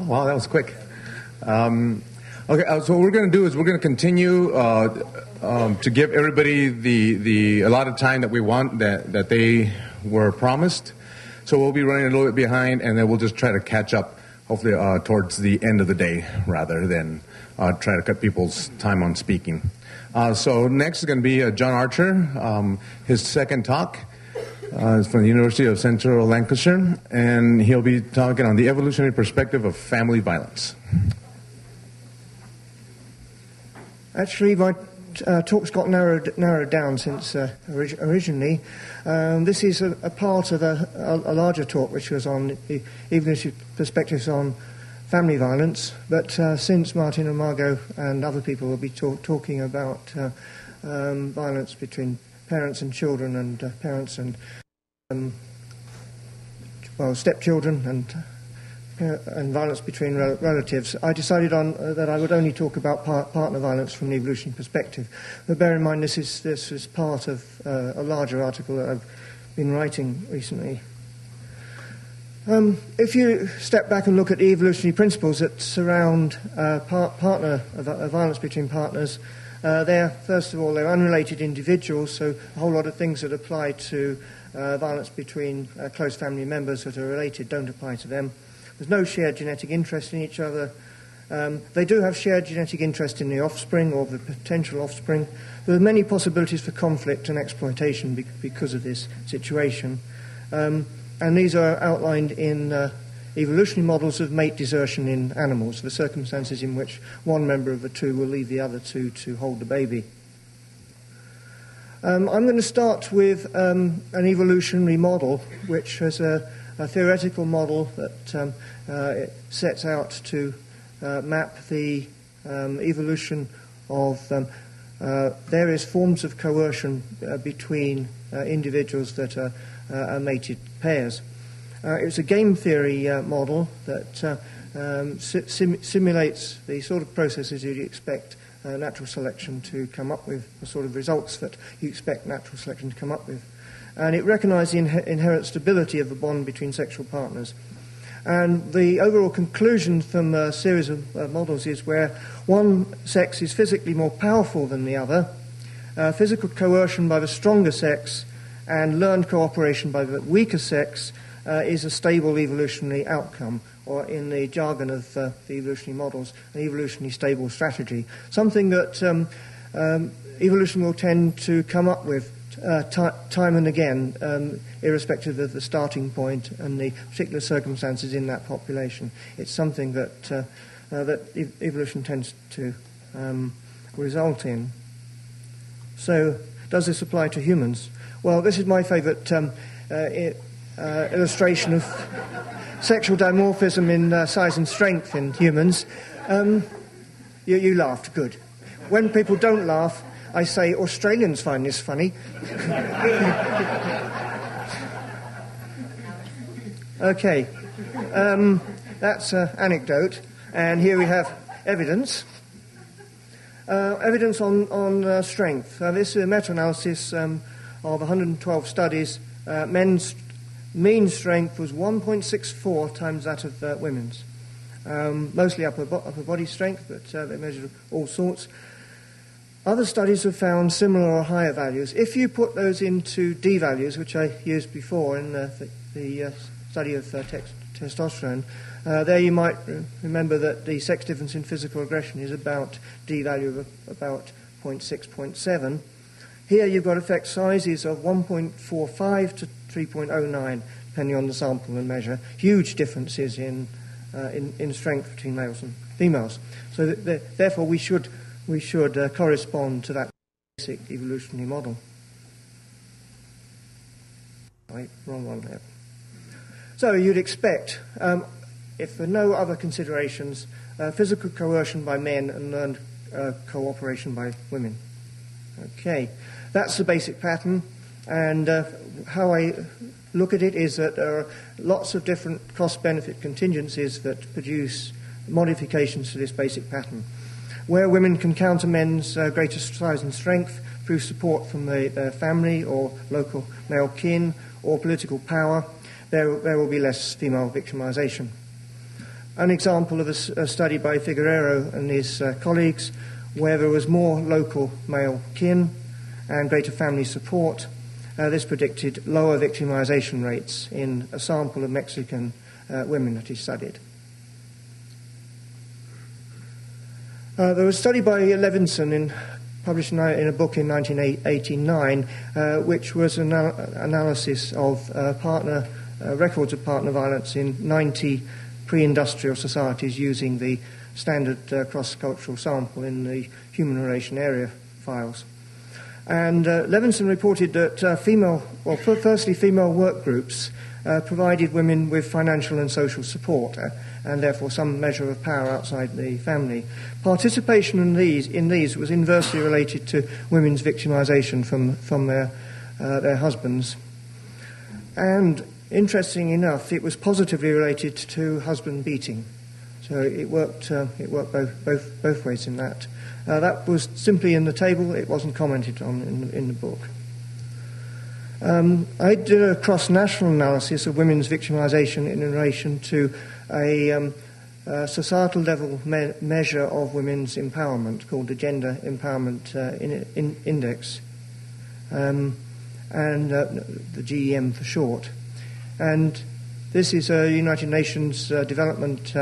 Wow, that was quick. Okay, so what we're going to do is we're going to continue to give everybody the allotted time that we want, that they were promised. So we'll be running a little bit behind, and then we'll just try to catch up, hopefully towards the end of the day, rather than try to cut people's time on speaking. So next is going to be John Archer, his second talk. It's from the University of Central Lancashire, and he'll be talking on the evolutionary perspective of family violence. Actually, my talk's got narrowed down since originally. This is a part of a larger talk, which was on the evolutionary perspectives on family violence. But since Martin and Margot and other people will be talking about violence between parents and children, and parents and stepchildren, and violence between relatives, I decided that I would only talk about partner violence from the evolutionary perspective. But bear in mind, this is part of a larger article that I've been writing recently. If you step back and look at the evolutionary principles that surround violence between partners, first of all, they're unrelated individuals, so a whole lot of things that apply to violence between close family members that are related don't apply to them. There's no shared genetic interest in each other. They do have shared genetic interest in the offspring or the potential offspring. There are many possibilities for conflict and exploitation because of this situation. And these are outlined in evolutionary models of mate desertion in animals, the circumstances in which one member of the two will leave the other two to hold the baby. I'm going to start with an evolutionary model, which has a theoretical model that it sets out to map the evolution of various forms of coercion between individuals that are mated pairs. It's a game theory model that simulates the sort of processes you'd expect natural selection to come up with, the sort of results that you expect natural selection to come up with. And it recognised the inherent stability of the bond between sexual partners. And the overall conclusion from a series of models is where one sex is physically more powerful than the other, physical coercion by the stronger sex and learned cooperation by the weaker sex is a stable evolutionary outcome, or in the jargon of the evolutionary models, an evolutionarily stable strategy, something that evolution will tend to come up with time and again, irrespective of the starting point and the particular circumstances in that population. It's something that evolution tends to result in. So, does this apply to humans? Well, this is my favourite illustration of sexual dimorphism in size and strength in humans. You laughed, good. When people don't laugh, I say, Australians find this funny. Okay, that's an anecdote, and here we have evidence. Evidence on strength. This is a meta-analysis of 112 studies. Men's mean strength was 1.64 times that of women's. Mostly upper body strength, but they measured all sorts. Other studies have found similar or higher values. If you put those into D values, which I used before in the study of testosterone, there you might remember that the sex difference in physical aggression is about D value of about 0.6, 0.7. Here you've got effect sizes of 1.45 to 3.09, depending on the sample and measure. Huge differences in strength between males and females. So therefore we should correspond to that basic evolutionary model. Right, wrong one there. So you'd expect, if for no other considerations, physical coercion by men and learned cooperation by women. Okay, that's the basic pattern, and how I look at it is that there are lots of different cost-benefit contingencies that produce modifications to this basic pattern. Where women can counter men's greater size and strength through support from their family or local male kin or political power, there will be less female victimization. an example of a study by Figueroa and his colleagues where there was more local male kin and greater family support. This predicted lower victimization rates in a sample of Mexican women that he studied. There was a study by Levinson published in a book in 1989, which was an analysis of records of partner violence in 90 pre-industrial societies using the standard cross-cultural sample in the human relation area files. And Levinson reported that firstly, female work groups provided women with financial and social support, and therefore some measure of power outside the family. Participation in these was inversely related to women's victimization from their husbands. And interesting enough, it was positively related to husband beating. So it worked both ways in that. That was simply in the table. It wasn't commented on in the book. I did a cross-national analysis of women's victimization in relation to a societal level measure of women's empowerment called the Gender Empowerment Index, and the GEM for short. And this is a United Nations development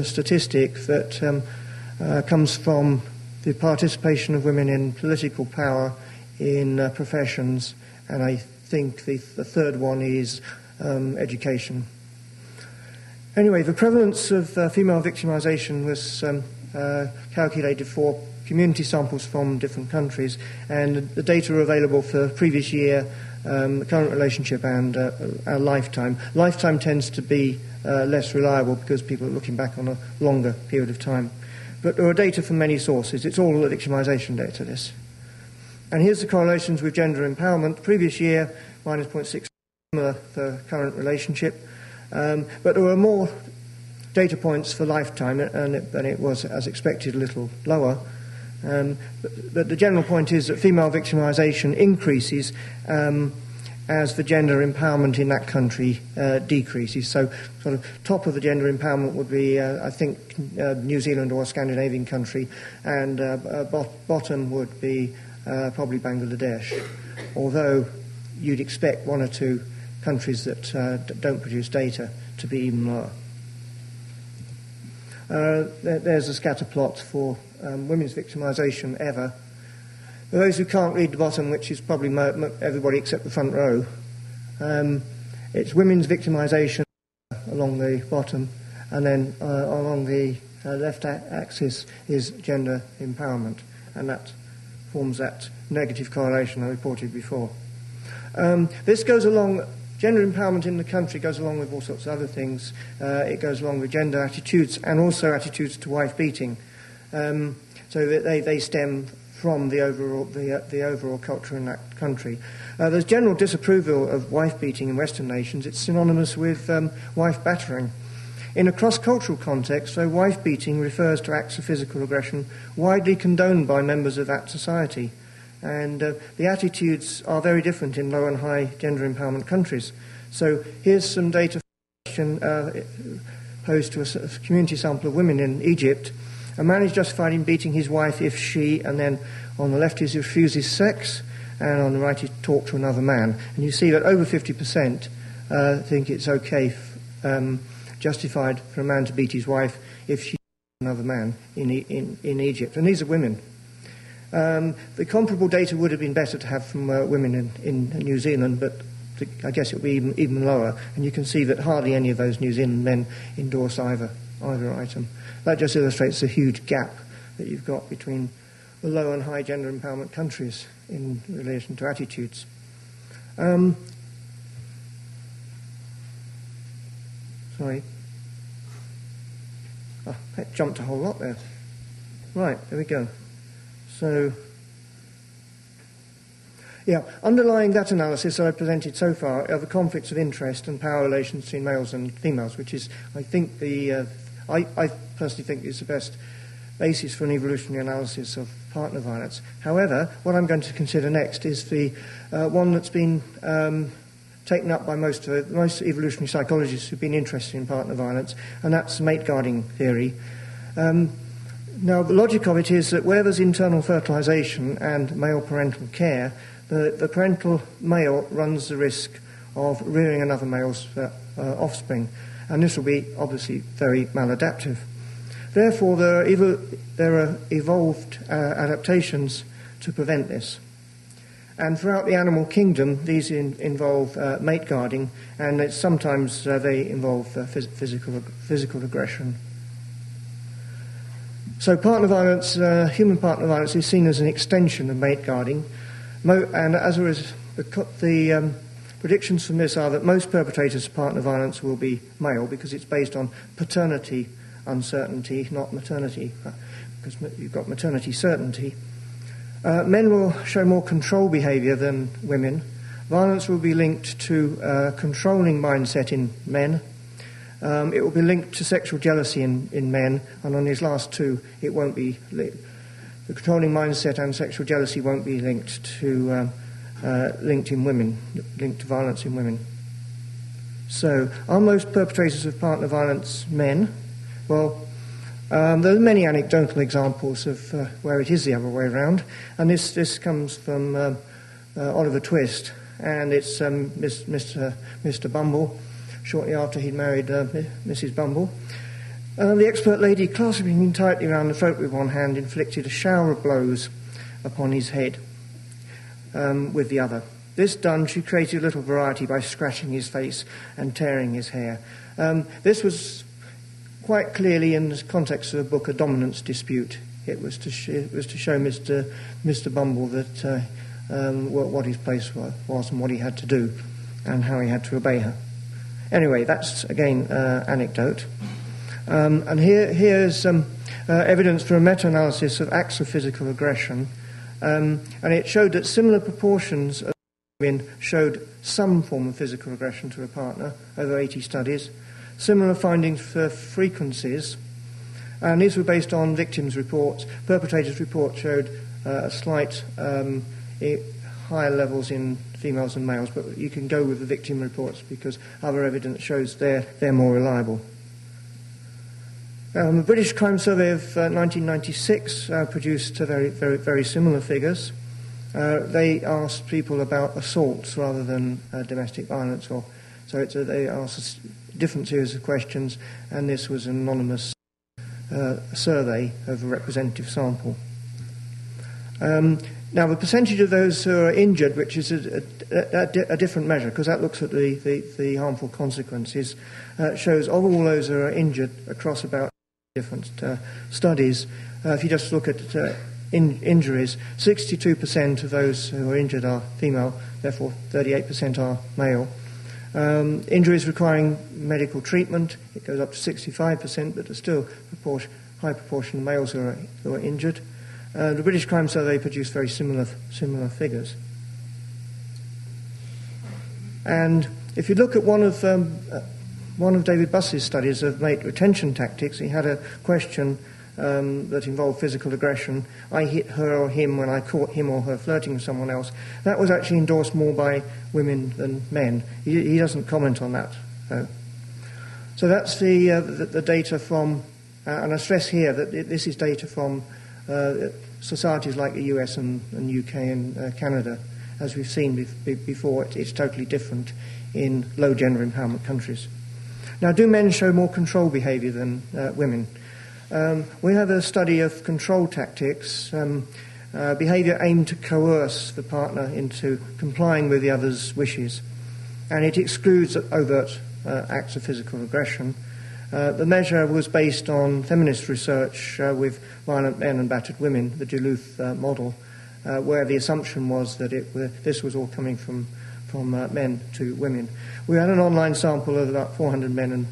statistic that comes from the participation of women in political power in professions, and I think the third one is education. Anyway, the prevalence of female victimization was calculated for community samples from different countries, and the data are available for the previous year, the current relationship, and our lifetime. Lifetime tends to be less reliable because people are looking back on a longer period of time. But there are data from many sources. It's all the victimization data, this. And here's the correlations with gender empowerment. Previous year, minus 0.6, similar for current relationship. But there were more data points for lifetime, and it was, as expected, a little lower. But the general point is that female victimization increases as the gender empowerment in that country decreases. So sort of top of the gender empowerment would be, I think, New Zealand or a Scandinavian country, and bottom would be probably Bangladesh, although you'd expect one or two countries that don't produce data to be even lower. There's a scatter plot for women's victimization ever. For those who can't read the bottom, which is probably everybody except the front row, it's women's victimization along the bottom, and then along the left axis is gender empowerment, and that forms that negative correlation I reported before. This goes along, gender empowerment in the country goes along with all sorts of other things. It goes along with gender attitudes and also attitudes to wife beating. So that they stem from the overall culture in that country. There's general disapproval of wife beating in Western nations. It's synonymous with wife battering. In a cross-cultural context, though, wife beating refers to acts of physical aggression widely condoned by members of that society. And the attitudes are very different in low and high gender empowerment countries. So here's some data posed to a community sample of women in Egypt. A man is justified in beating his wife if she, and then on the left he refuses sex, and on the right he talks to another man. And you see that over 50% think it's okay, justified for a man to beat his wife if she another man in Egypt. And these are women. The comparable data would have been better to have from women in New Zealand, but I guess it would be even lower. And you can see that hardly any of those New Zealand men endorse either item. That just illustrates the huge gap that you've got between the low and high gender empowerment countries in relation to attitudes. Sorry. Oh, that jumped a whole lot there. Right, there we go. So, yeah, underlying that analysis that I presented so far are the conflicts of interest and power relations between males and females, which is, I think, I personally think is the best basis for an evolutionary analysis of partner violence. However, what I'm going to consider next is the one that's been taken up by most evolutionary psychologists who've been interested in partner violence, and that's mate guarding theory. Now, the logic of it is that where there's internal fertilization and male parental care, the parental male runs the risk of rearing another male's offspring, and this will be obviously very maladaptive. Therefore, there are evolved adaptations to prevent this. And throughout the animal kingdom, these involve mate guarding, and sometimes they involve physical aggression. So partner violence, human partner violence, is seen as an extension of mate guarding, and as a result, the predictions from this are that most perpetrators of partner violence will be male, because it's based on paternity uncertainty, not maternity, because you've got maternity certainty. Men will show more control behaviour than women. Violence will be linked to controlling mindset in men. It will be linked to sexual jealousy in men, and on these last two, it won't be the controlling mindset and sexual jealousy won't be linked to in women, linked to violence in women. So, are most perpetrators of partner violence men? Well, there are many anecdotal examples of where it is the other way around, and this comes from Oliver Twist, and it's Mr. Bumble, shortly after he'd married Mrs. Bumble. The expert lady, clasping him tightly around the throat with one hand, inflicted a shower of blows upon his head with the other. This done, she created a little variety by scratching his face and tearing his hair. This was quite clearly in the context of the book, A Dominance Dispute. It was to show Mr. Bumble that what his place was and what he had to do and how he had to obey her. Anyway, that's, again, anecdote. And here's some evidence from a meta-analysis of acts of physical aggression. And it showed that similar proportions of women showed some form of physical aggression to a partner, over 80 studies. Similar findings for frequencies. And these were based on victims' reports. Perpetrators' reports showed a slight higher levels in females and males, but you can go with the victim reports because other evidence shows they're more reliable. The British Crime Survey of 1996 produced very, very, very similar figures. They asked people about assaults rather than domestic violence, they asked a different series of questions, and this was an anonymous survey of a representative sample. Now, the percentage of those who are injured, which is a different measure, because that looks at the harmful consequences, shows of all those who are injured across about different studies. If you just look at injuries, 62% of those who are injured are female, therefore 38% are male. Injuries requiring medical treatment, it goes up to 65%, but there's still a high proportion of males who are injured. The British Crime Survey produced very similar figures. And if you look at one of David Buss's studies of mate retention tactics, he had a question that involved physical aggression. I hit her or him when I caught him or her flirting with someone else. That was actually endorsed more by women than men. He doesn't comment on that. So that's the data from, and I stress here that this is data from societies like the US and UK and Canada. As we've seen before, it's totally different in low gender empowerment countries. Now, do men show more control behaviour than women? We have a study of control tactics, behaviour aimed to coerce the partner into complying with the other's wishes, and it excludes overt acts of physical aggression. The measure was based on feminist research with violent men and battered women, the Duluth model, where the assumption was that this was all coming from men to women. We had an online sample of about 400 men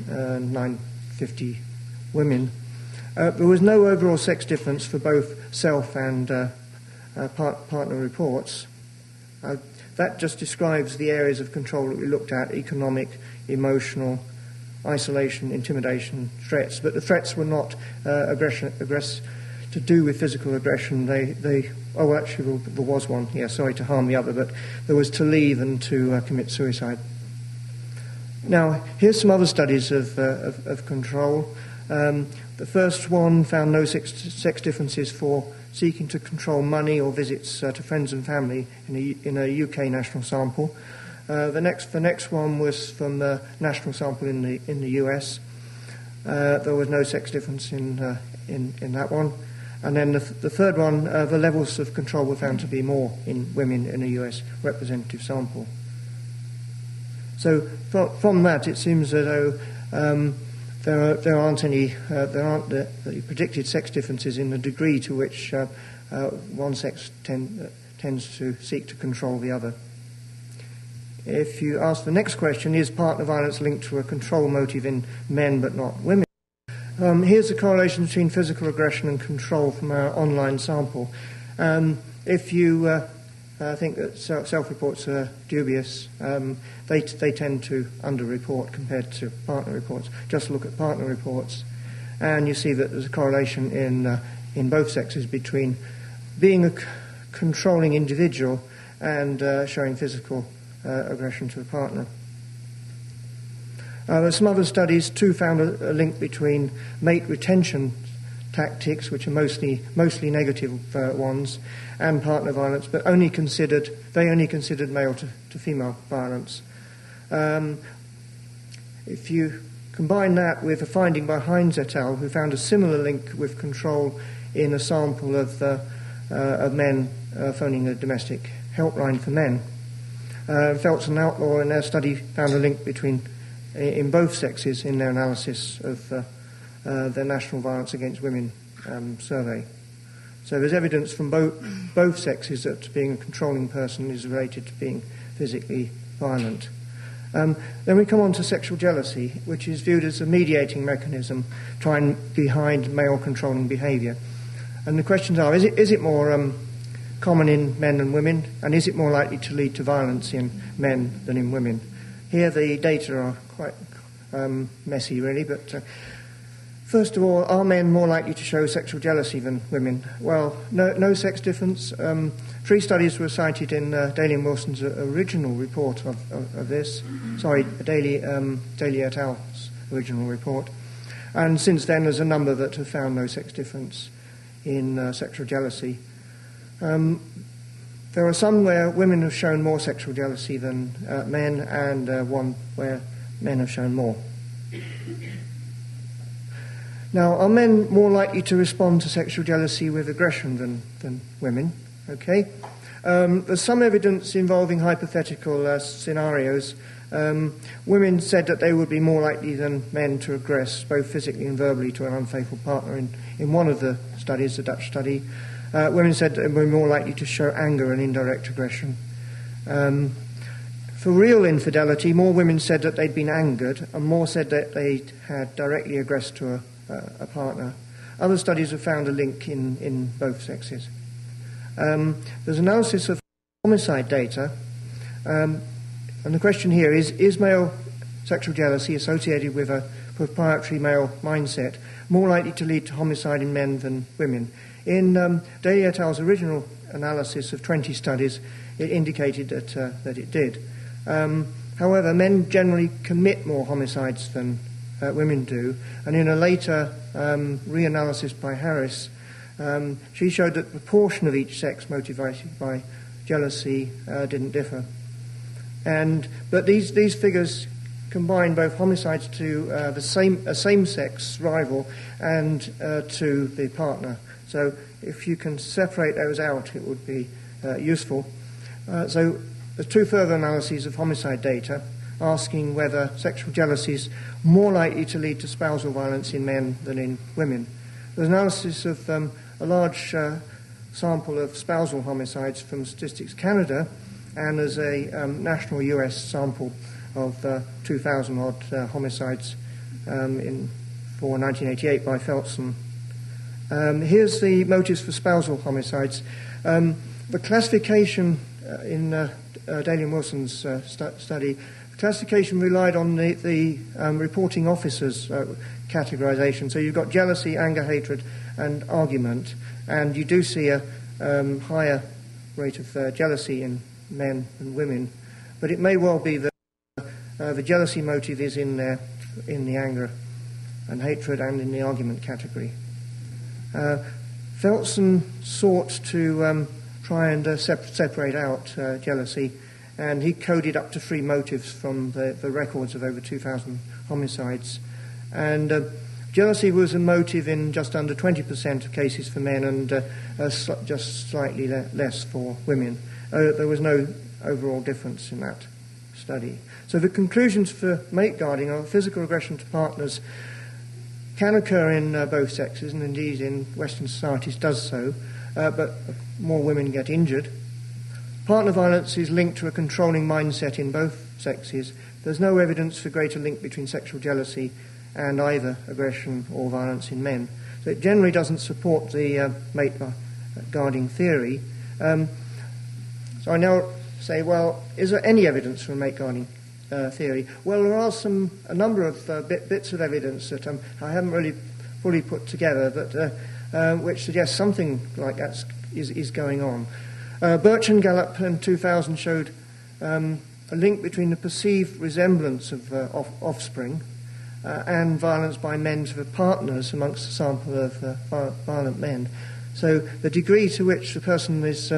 and 950 women. There was no overall sex difference for both self and partner reports. That just describes the areas of control that we looked at: economic, emotional, isolation, intimidation, threats. But the threats were not to do with physical aggression. Oh, actually, there was one. Yeah, sorry, to harm the other, but there was to leave and to commit suicide. Now, here's some other studies of control. The first one found no sex differences for seeking to control money or visits to friends and family in a UK national sample. The next one was from the national sample in the US. There was no sex difference in that one. And then the third one, the levels of control were found to be more in women in a US representative sample. So from that, it seems as though there aren't the predicted sex differences in the degree to which one sex tends to seek to control the other. If you ask the next question, is partner violence linked to a control motive in men but not women? Here's the correlation between physical aggression and control from our online sample. If you think that self-reports are dubious, they tend to under-report compared to partner reports. Just look at partner reports, and you see that there's a correlation in both sexes between being a controlling individual and showing physical aggression to the partner. There's some other studies too found a link between mate retention tactics, which are mostly negative ones, and partner violence, but they only considered male to female violence. If you combine that with a finding by Hines et al., who found a similar link with control in a sample of men phoning a domestic helpline for men, Phelps and Outlaw in their study found a link in both sexes in their analysis of their national violence against women survey. So there's evidence from both sexes that being a controlling person is related to being physically violent. Then we come on to sexual jealousy, which is viewed as a mediating mechanism behind male controlling behaviour. And the questions are, is it more common in men and women, and is it more likely to lead to violence in men than in women? Here the data are quite messy, really, but first of all, are men more likely to show sexual jealousy than women? Well, no sex difference. 3 studies were cited in Daly and Wilson's original report of this. Sorry, Daly et al.'s original report. And since then, there's a number that have found no sex difference in sexual jealousy. There are some where women have shown more sexual jealousy than men, and one where men have shown more. Now, are men more likely to respond to sexual jealousy with aggression than women? Okay. There's some evidence involving hypothetical scenarios. Women said that they would be more likely than men to aggress, both physically and verbally, to an unfaithful partner. In one of the studies, the Dutch study, women said they were more likely to show anger and indirect aggression. For real infidelity, more women said that they'd been angered, and more said that they had directly aggressed to a partner. Other studies have found a link in both sexes. There's analysis of homicide data, and the question here is male sexual jealousy associated with a proprietary male mindset more likely to lead to homicide in men than women? In Daly et al.'s original analysis of 20 studies, it indicated that it did. However, men generally commit more homicides than women do, and in a later reanalysis by Harris, she showed that the proportion of each sex motivated by jealousy didn't differ. But these figures combine both homicides to a same-sex rival and to the partner. So if you can separate those out, it would be useful. So there's 2 further analyses of homicide data asking whether sexual jealousy is more likely to lead to spousal violence in men than in women. There's analysis of a large sample of spousal homicides from Statistics Canada, and there's a national US sample of 2,000-odd homicides for 1988 by Feltson. Here's the motives for spousal homicides. The classification in Daly and Wilson's study, classification relied on the reporting officer's categorization. So you've got jealousy, anger, hatred, and argument, and you do see a higher rate of jealousy in men than women, but it may well be that the jealousy motive is in there, in the anger and hatred and in the argument category. Felsen sought to try and separate out jealousy, and he coded up to 3 motives from the records of over 2,000 homicides. And jealousy was a motive in just under 20% of cases for men and just slightly less for women. There was no overall difference in that study. So the conclusions for mate guarding are physical aggression to partners can occur in both sexes, and indeed in Western societies does so, but more women get injured. Partner violence is linked to a controlling mindset in both sexes. There's no evidence for greater link between sexual jealousy and either aggression or violence in men. So it generally doesn't support the mate guarding theory. So I now say, well, is there any evidence for mate guarding theory? Well, there are a number of bits of evidence that I haven't really fully put together, but which suggests something like that is going on. Birch and Gallup in 2000 showed a link between the perceived resemblance of offspring and violence by men to the partners amongst a sample of violent men. So the degree to which the person is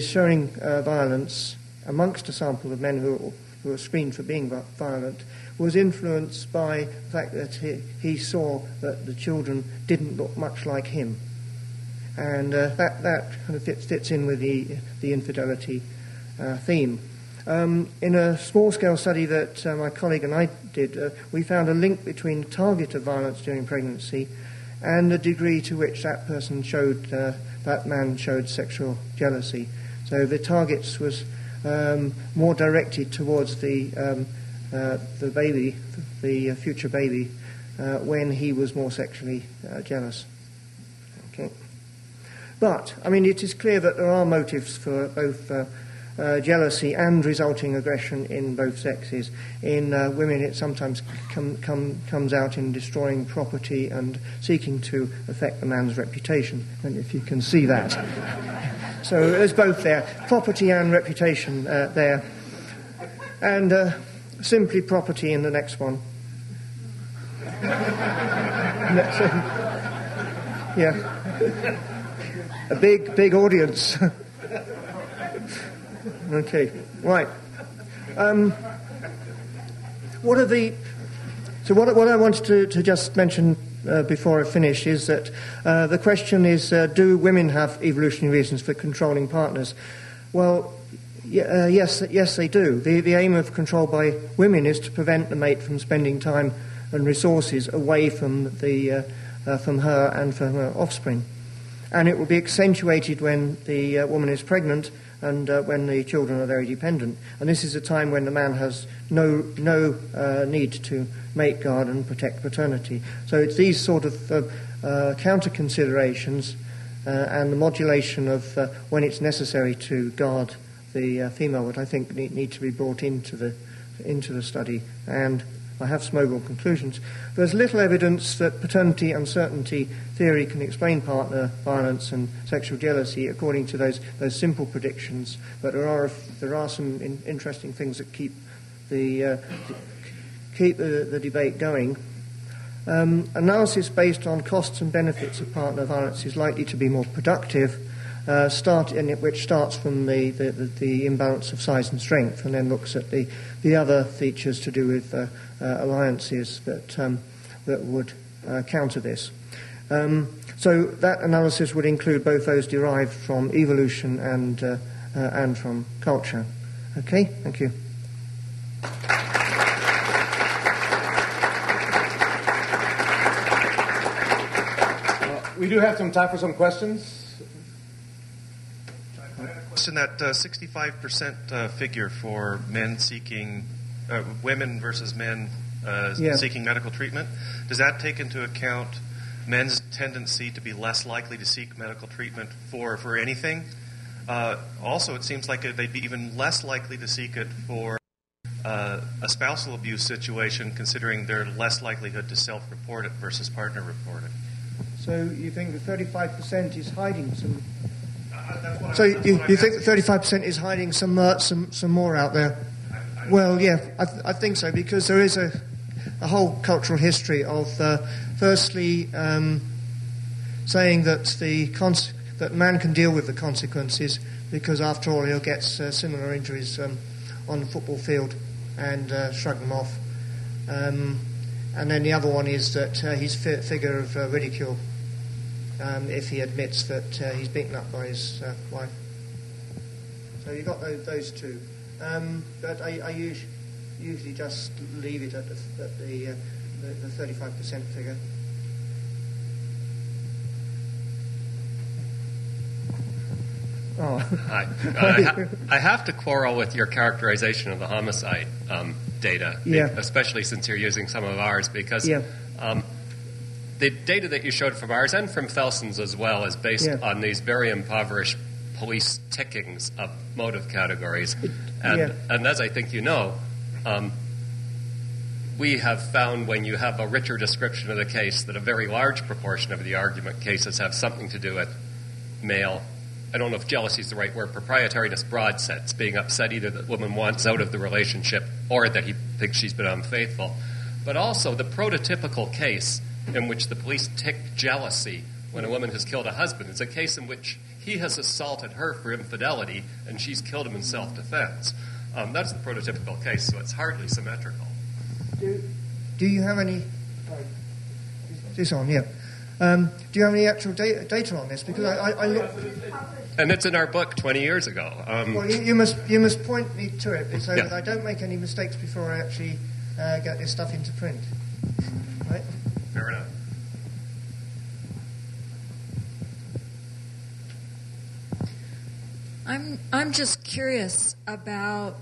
showing violence amongst a sample of men who are screened for being violent was influenced by the fact that he saw that the children didn't look much like him. And that kind of fits in with the infidelity theme. In a small-scale study that my colleague and I did, we found a link between target of violence during pregnancy and the degree to which that person that man showed sexual jealousy. So the targets was more directed towards the baby, the future baby, when he was more sexually jealous. Okay. But, I mean, it is clear that there are motives for both jealousy and resulting aggression in both sexes. In women, it sometimes comes out in destroying property and seeking to affect the man's reputation, and if you can see that. So there's both there, property and reputation there. And simply property in the next one. Yeah. A big audience. Okay, right. What I wanted to just mention before I finish is that the question is, do women have evolutionary reasons for controlling partners? Well, yes, they do. The aim of control by women is to prevent the mate from spending time and resources away from her and from her offspring. And it will be accentuated when the woman is pregnant and when the children are very dependent. And this is a time when the man has no need to mate guard and protect paternity. So it's these sort of counter considerations and the modulation of when it's necessary to guard the female that I think need to be brought into the study. And I have some overall conclusions. There's little evidence that paternity uncertainty theory can explain partner violence and sexual jealousy according to those simple predictions, but there are some interesting things that keep the debate going. Analysis based on costs and benefits of partner violence is likely to be more productive, which starts from the imbalance of size and strength, and then looks at the other features to do with alliances that would counter this. So that analysis would include both those derived from evolution and from culture. Okay, thank you. We do have some time for some questions. In that 65% figure for men seeking, women versus men seeking medical treatment, does that take into account men's tendency to be less likely to seek medical treatment for anything? Also, it seems like they'd be even less likely to seek it for a spousal abuse situation, considering their less likelihood to self-report it versus partner report it. So you think that 35% is hiding some... So you think that 35% is hiding some more out there? Well, yeah, I think so, because there is a whole cultural history of, firstly, saying that that man can deal with the consequences because, after all, he'll get similar injuries on the football field and shrug them off. And then the other one is that he's a figure of ridicule if he admits that he's beaten up by his wife. So you've got those two. But I usually just leave it at the 35% figure. Oh. Hi. I have to quarrel with your characterization of the homicide data, especially since you're using some of ours, because the data that you showed from ours and from Felson's as well is based on these very impoverished police tickings of motive categories. And as I think you know, we have found when you have a richer description of the case that a very large proportion of the argument cases have something to do with male, I don't know if jealousy is the right word, proprietariness, broad sense, being upset either that woman wants out of the relationship or that he thinks she's been unfaithful. But also the prototypical case in which the police tick jealousy when a woman has killed a husband is a case in which he has assaulted her for infidelity and she's killed him in self-defense. That's the prototypical case, so it's hardly symmetrical. Do you have any... This on, yeah. Do you have any actual data on this? Because I looked... And it's in our book 20 years ago. Well, you must point me to it so that I don't make any mistakes before I actually get this stuff into print. Right? Fair enough. I'm just curious about,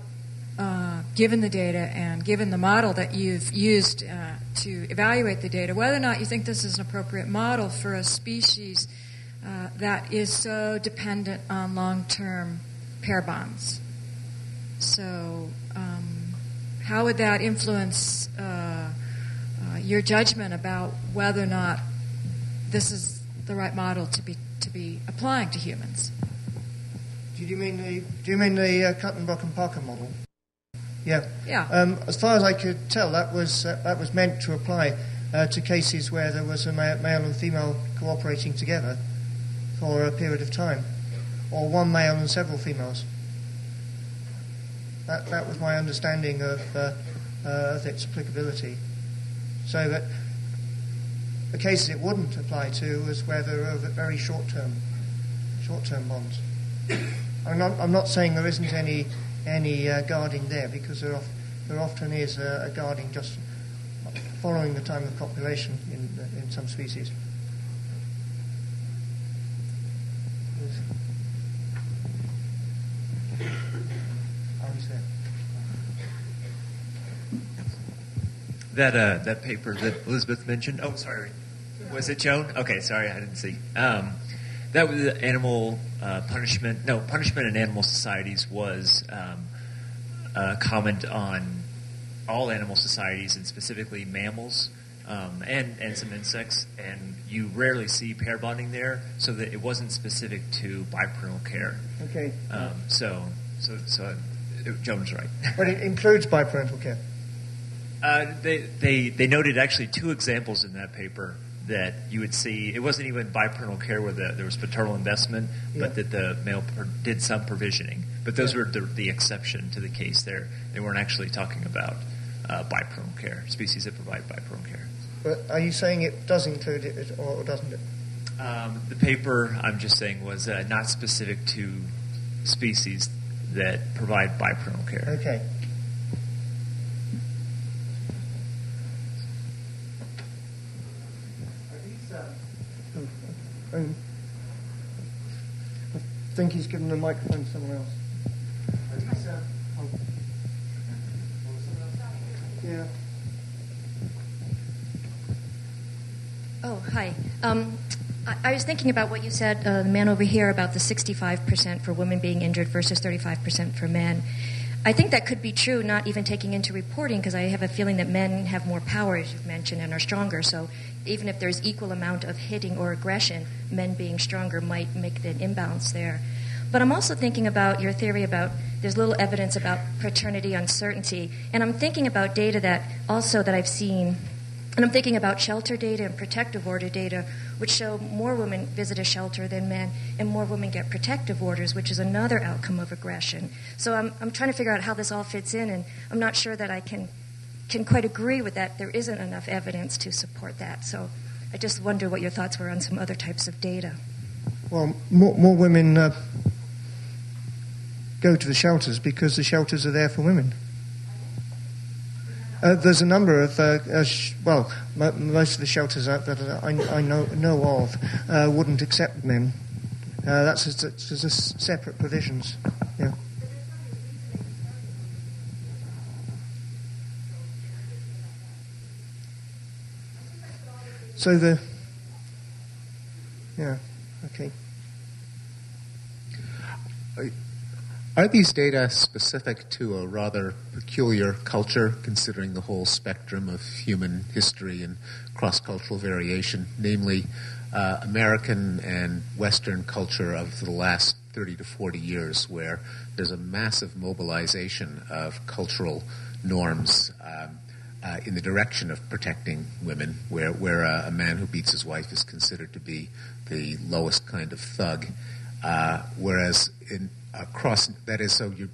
given the data and given the model that you've used to evaluate the data, whether or not you think this is an appropriate model for a species that is so dependent on long-term pair bonds. So how would that influence your judgment about whether or not this is the right model to be applying to humans? Do you mean the Cuttenbrook and Parker model? Yeah. Yeah. As far as I could tell, that was meant to apply to cases where there was a male and female cooperating together for a period of time, or one male and several females. That was my understanding of its applicability. So that the cases it wouldn't apply to was where there were very short-term bonds. I'm not saying there isn't any guarding there, because there often is a guarding just following the time of copulation in some species. That paper that Elizabeth mentioned. Oh, sorry. Was it Joan? Okay, sorry, I didn't see. That was animal punishment. No, punishment in animal societies was a comment on all animal societies, and specifically mammals and some insects. And you rarely see pair bonding there, so that it wasn't specific to biparental care. Okay. So Joan's right. But it includes biparental care. They noted actually two examples in that paper that you would see. It wasn't even biparental care where there was paternal investment, but that the male did some provisioning. But those were the exception to the case there. They weren't actually talking about biparental care, species that provide biparental care. But are you saying it does include it or doesn't it? The paper, I'm just saying, was not specific to species that provide biparental care. Okay. I think he's given the microphone to someone else. Yeah. Oh, hi. I was thinking about what you said, the man over here, about the 65% for women being injured versus 35% for men. I think that could be true, not even taking into reporting, because I have a feeling that men have more power, as you've mentioned, and are stronger. So even if there's equal amount of hitting or aggression, men being stronger might make an imbalance there. But I'm also thinking about your theory about there's little evidence about paternity uncertainty. And I'm thinking about data that I've seen, and I'm thinking about shelter data and protective order data, which show more women visit a shelter than men, and more women get protective orders, which is another outcome of aggression. So I'm trying to figure out how this all fits in, and I'm not sure that I can quite agree with that. There isn't enough evidence to support that. So I just wonder what your thoughts were on some other types of data. Well, more women go to the shelters because the shelters are there for women. There's a number of, most of the shelters that I know of wouldn't accept men. That's just separate provisions. Yeah. So okay. Are these data specific to a rather peculiar culture, considering the whole spectrum of human history and cross-cultural variation, namely American and Western culture of the last 30 to 40 years, where there's a massive mobilization of cultural norms in the direction of protecting women, where a man who beats his wife is considered to be the lowest kind of thug, whereas across, that is, so you're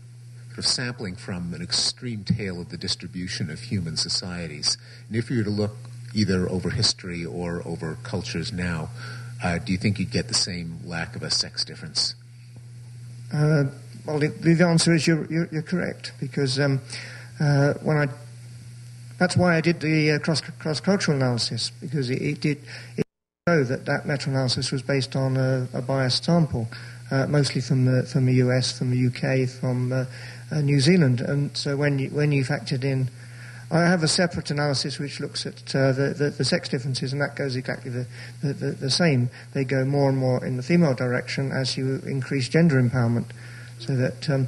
sort of sampling from an extreme tale of the distribution of human societies. And if you were to look either over history or over cultures now, do you think you'd get the same lack of a sex difference? Well, the answer is you're correct, because that's why I did the cross-cultural analysis, because it did show that meta-analysis was based on a biased sample. Mostly from the US, from the UK, from New Zealand, and so when you factored in, I have a separate analysis which looks at the sex differences, and that goes exactly the same. They go more and more in the female direction as you increase gender empowerment. So that,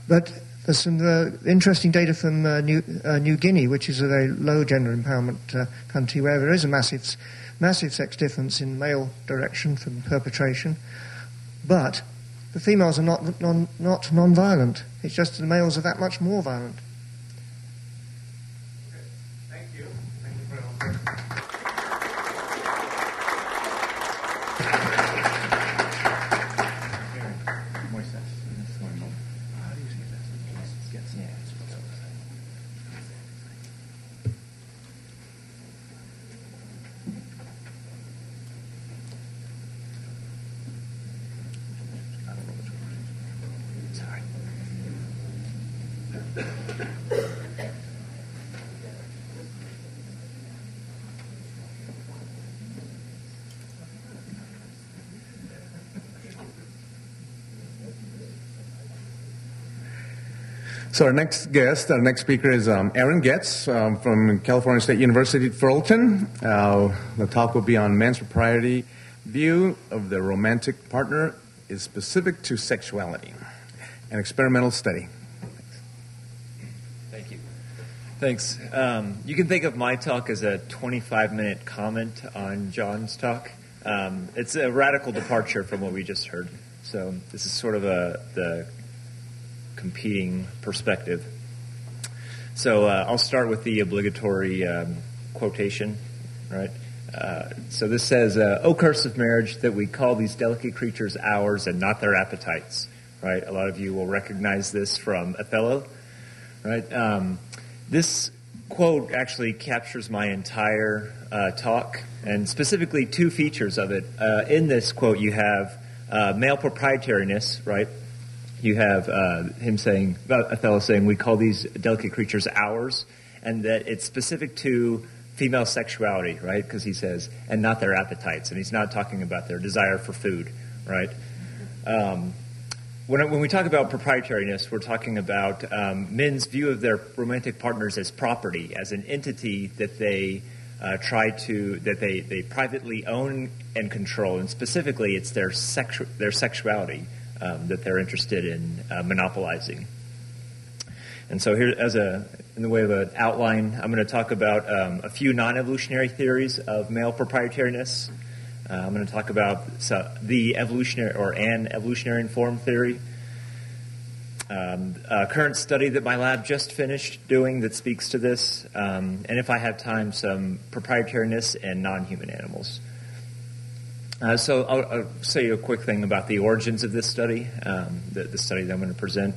but there's some interesting data from New Guinea, which is a very low gender empowerment country, where there is a massive sex difference in male direction from perpetration. But the females are not non-violent. It's just the males are that much more violent. Thank you. Thank you very much. So our next speaker is Aaron Goetz from California State University, Fullerton. The talk will be on men's propriety view of the romantic partner is specific to sexuality, an experimental study. Thank you. Thanks. You can think of my talk as a 25-minute comment on John's talk. It's a radical departure from what we just heard. So this is sort of the competing perspective. So I'll start with the obligatory quotation, right? So this says, "O curse of marriage, that we call these delicate creatures ours and not their appetites." Right? A lot of you will recognize this from Othello, right? This quote actually captures my entire talk, and specifically two features of it. In this quote, you have male proprietariness, right? You have him saying, Othello saying, we call these delicate creatures ours, and that it's specific to female sexuality, right? Because he says, and not their appetites, and he's not talking about their desire for food, right? When we talk about proprietariness, we're talking about men's view of their romantic partners as property, as an entity that they they privately own and control, and specifically it's their sexuality that they're interested in monopolizing. And so here, in the way of an outline, I'm going to talk about a few non-evolutionary theories of male proprietariness. I'm going to talk about the evolutionary or an evolutionary informed theory. A current study that my lab just finished doing that speaks to this, and if I have time, some proprietariness and non-human animals. So I'll say you a quick thing about the origins of this study, the study that I'm going to present.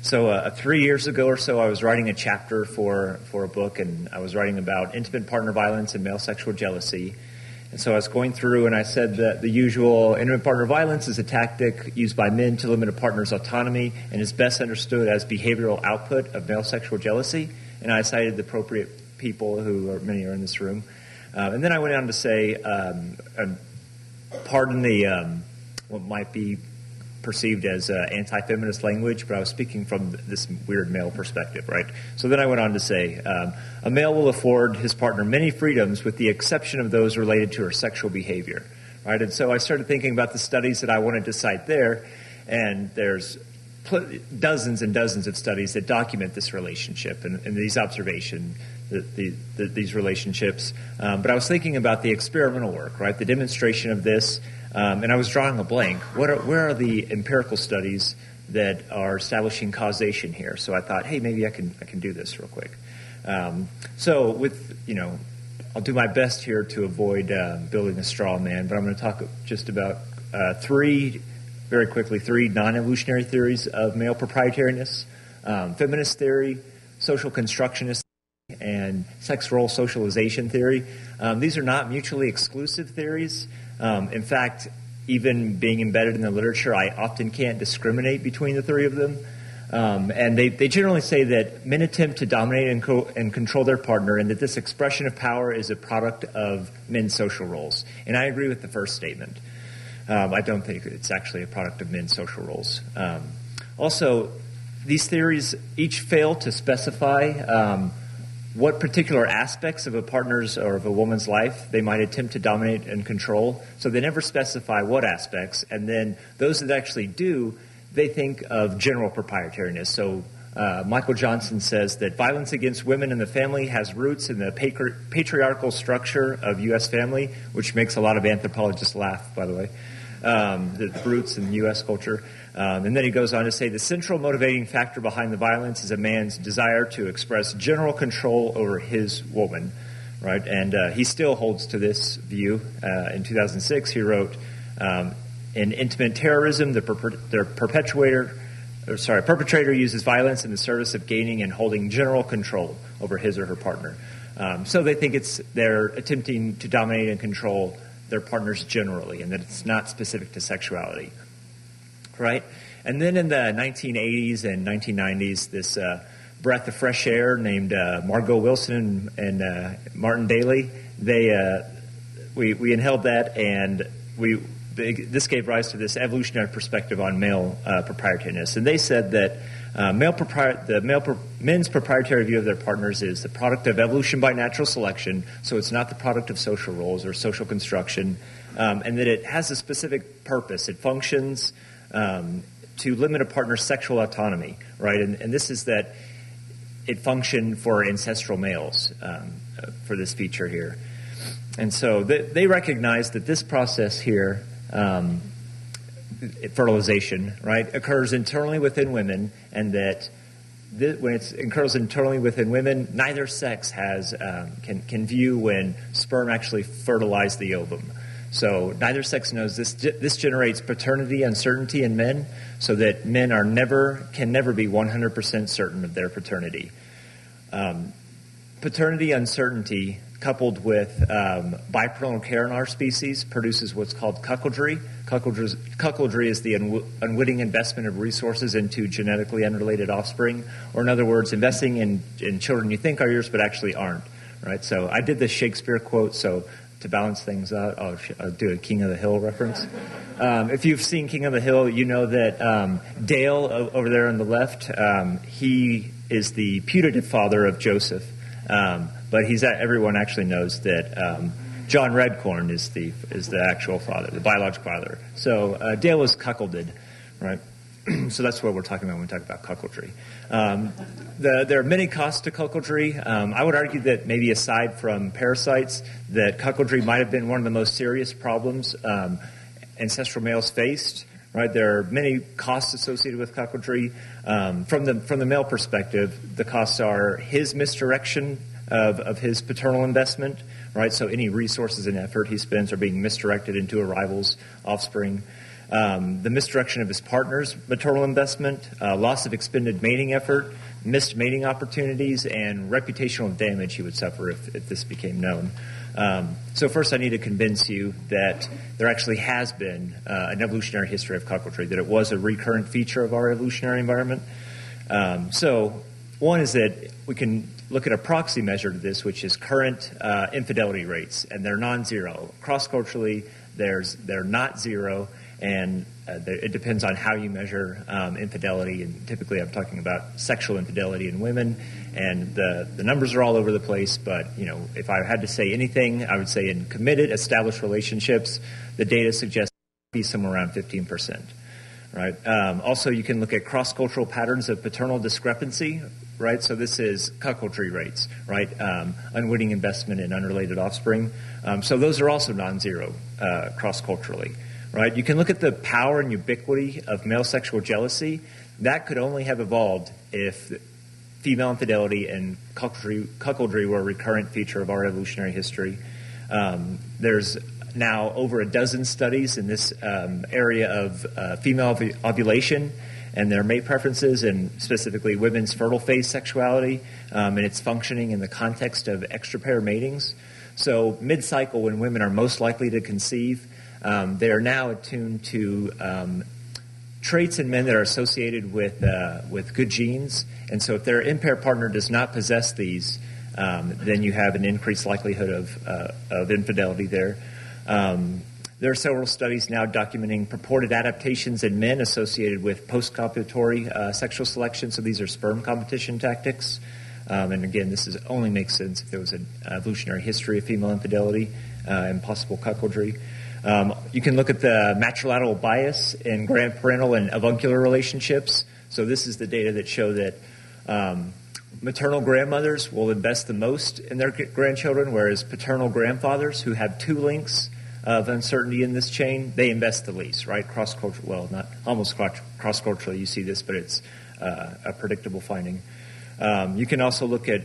So 3 years ago or so, I was writing a chapter for a book, and I was writing about intimate partner violence and male sexual jealousy. And so I was going through, and I said that the usual intimate partner violence is a tactic used by men to limit a partner's autonomy and is best understood as behavioral output of male sexual jealousy. And I cited the appropriate people, many are in this room. And then I went on to say, pardon the what might be perceived as anti-feminist language, but I was speaking from this weird male perspective, right? So then I went on to say, a male will afford his partner many freedoms with the exception of those related to her sexual behavior, right? And so I started thinking about the studies that I wanted to cite there, and there's dozens and dozens of studies that document this relationship and these observations, these relationships. But I was thinking about the experimental work, right? The demonstration of this, and I was drawing a blank. Where are the empirical studies that are establishing causation here? So I thought, hey, maybe I can do this real quick. So I'll do my best here to avoid building a straw man, but I'm going to talk just about three non-evolutionary theories of male proprietariness: feminist theory, social constructionist, and sex role socialization theory. These are not mutually exclusive theories. In fact, even being embedded in the literature, I often can't discriminate between the three of them. And they generally say that men attempt to dominate and control their partner, and that this expression of power is a product of men's social roles. And I agree with the first statement. I don't think it's actually a product of men's social roles. Also, these theories each fail to specify what particular aspects of a partner's or of a woman's life they might attempt to dominate and control. So they never specify what aspects, and then those that actually do, they think of general proprietariness. So Michael Johnson says that violence against women in the family has roots in the patriarchal structure of U.S. family, which makes a lot of anthropologists laugh, by the way, the roots in U.S. culture. And then he goes on to say the central motivating factor behind the violence is a man's desire to express general control over his woman, right? And he still holds to this view. In 2006, he wrote, in Intimate Terrorism, the perpetrator uses violence in the service of gaining and holding general control over his or her partner. So they think they're attempting to dominate and control their partners generally, and that it's not specific to sexuality. Right? And then in the 1980s and 1990s, this breath of fresh air named Margot Wilson and Martin Daly, we inhaled that, and this gave rise to this evolutionary perspective on male proprietariness. And they said that men's proprietary view of their partners is the product of evolution by natural selection, so it's not the product of social roles or social construction, and that it has a specific purpose. It functions to limit a partner's sexual autonomy, right? And this is that it functioned for ancestral males for this feature here. And so they recognize that this process here, fertilization, right, occurs internally within women, and that when it occurs internally within women, neither sex can view when sperm actually fertilize the ovum. So neither sex knows this. This generates paternity uncertainty in men, so that men can never be 100% certain of their paternity. Paternity uncertainty, coupled with biparental care in our species, produces what's called cuckoldry. Cuckoldry is the unwitting investment of resources into genetically unrelated offspring, or in other words, investing in children you think are yours but actually aren't. Right. So I did this Shakespeare quote, so to balance things out, I'll do a King of the Hill reference. If you've seen King of the Hill, you know that Dale, over there on the left, he is the putative father of Joseph. But everyone actually knows that John Redcorn is the actual father, the biological father. So Dale is cuckolded, right? So that's what we're talking about when we talk about cuckoldry. There are many costs to cuckoldry. I would argue that maybe aside from parasites, that cuckoldry might have been one of the most serious problems ancestral males faced. Right, there are many costs associated with cuckoldry. From the male perspective, the costs are his misdirection of his paternal investment. Right, so any resources and effort he spends are being misdirected into a rival's offspring. The misdirection of his partner's maternal investment, loss of expended mating effort, missed mating opportunities, and reputational damage he would suffer if this became known. So first I need to convince you that there actually has been an evolutionary history of cuckoldry, that it was a recurrent feature of our evolutionary environment. So one is that we can look at a proxy measure to this, which is current infidelity rates, and they're non-zero. Cross-culturally, they're not zero, and it depends on how you measure infidelity, and typically I'm talking about sexual infidelity in women, and the numbers are all over the place, but if I had to say anything, I would say in committed, established relationships, the data suggests it would be somewhere around 15%. Right? Also, you can look at cross-cultural patterns of paternal discrepancy, right? So this is cuckoldry rates, right? Unwitting investment in unrelated offspring. So those are also non-zero cross-culturally. Right? You can look at the power and ubiquity of male sexual jealousy. That could only have evolved if female infidelity and cuckoldry were a recurrent feature of our evolutionary history. There's now over a dozen studies in this area of female ovulation and their mate preferences, and specifically women's fertile phase sexuality and its functioning in the context of extra-pair matings. So mid-cycle, when women are most likely to conceive, they are now attuned to traits in men that are associated with good genes. And so if their impaired partner does not possess these, then you have an increased likelihood of infidelity there. There are several studies now documenting purported adaptations in men associated with post-copulatory sexual selection. So these are sperm competition tactics. And again, this only makes sense if there was an evolutionary history of female infidelity and possible cuckoldry. You can look at the matrolateral bias in grandparental and avuncular relationships. So this is the data that show that maternal grandmothers will invest the most in their grandchildren, whereas paternal grandfathers who have two links of uncertainty in this chain, they invest the least, right? Cross-cultural, well, not almost cross-culturally you see this, but it's a predictable finding. You can also look at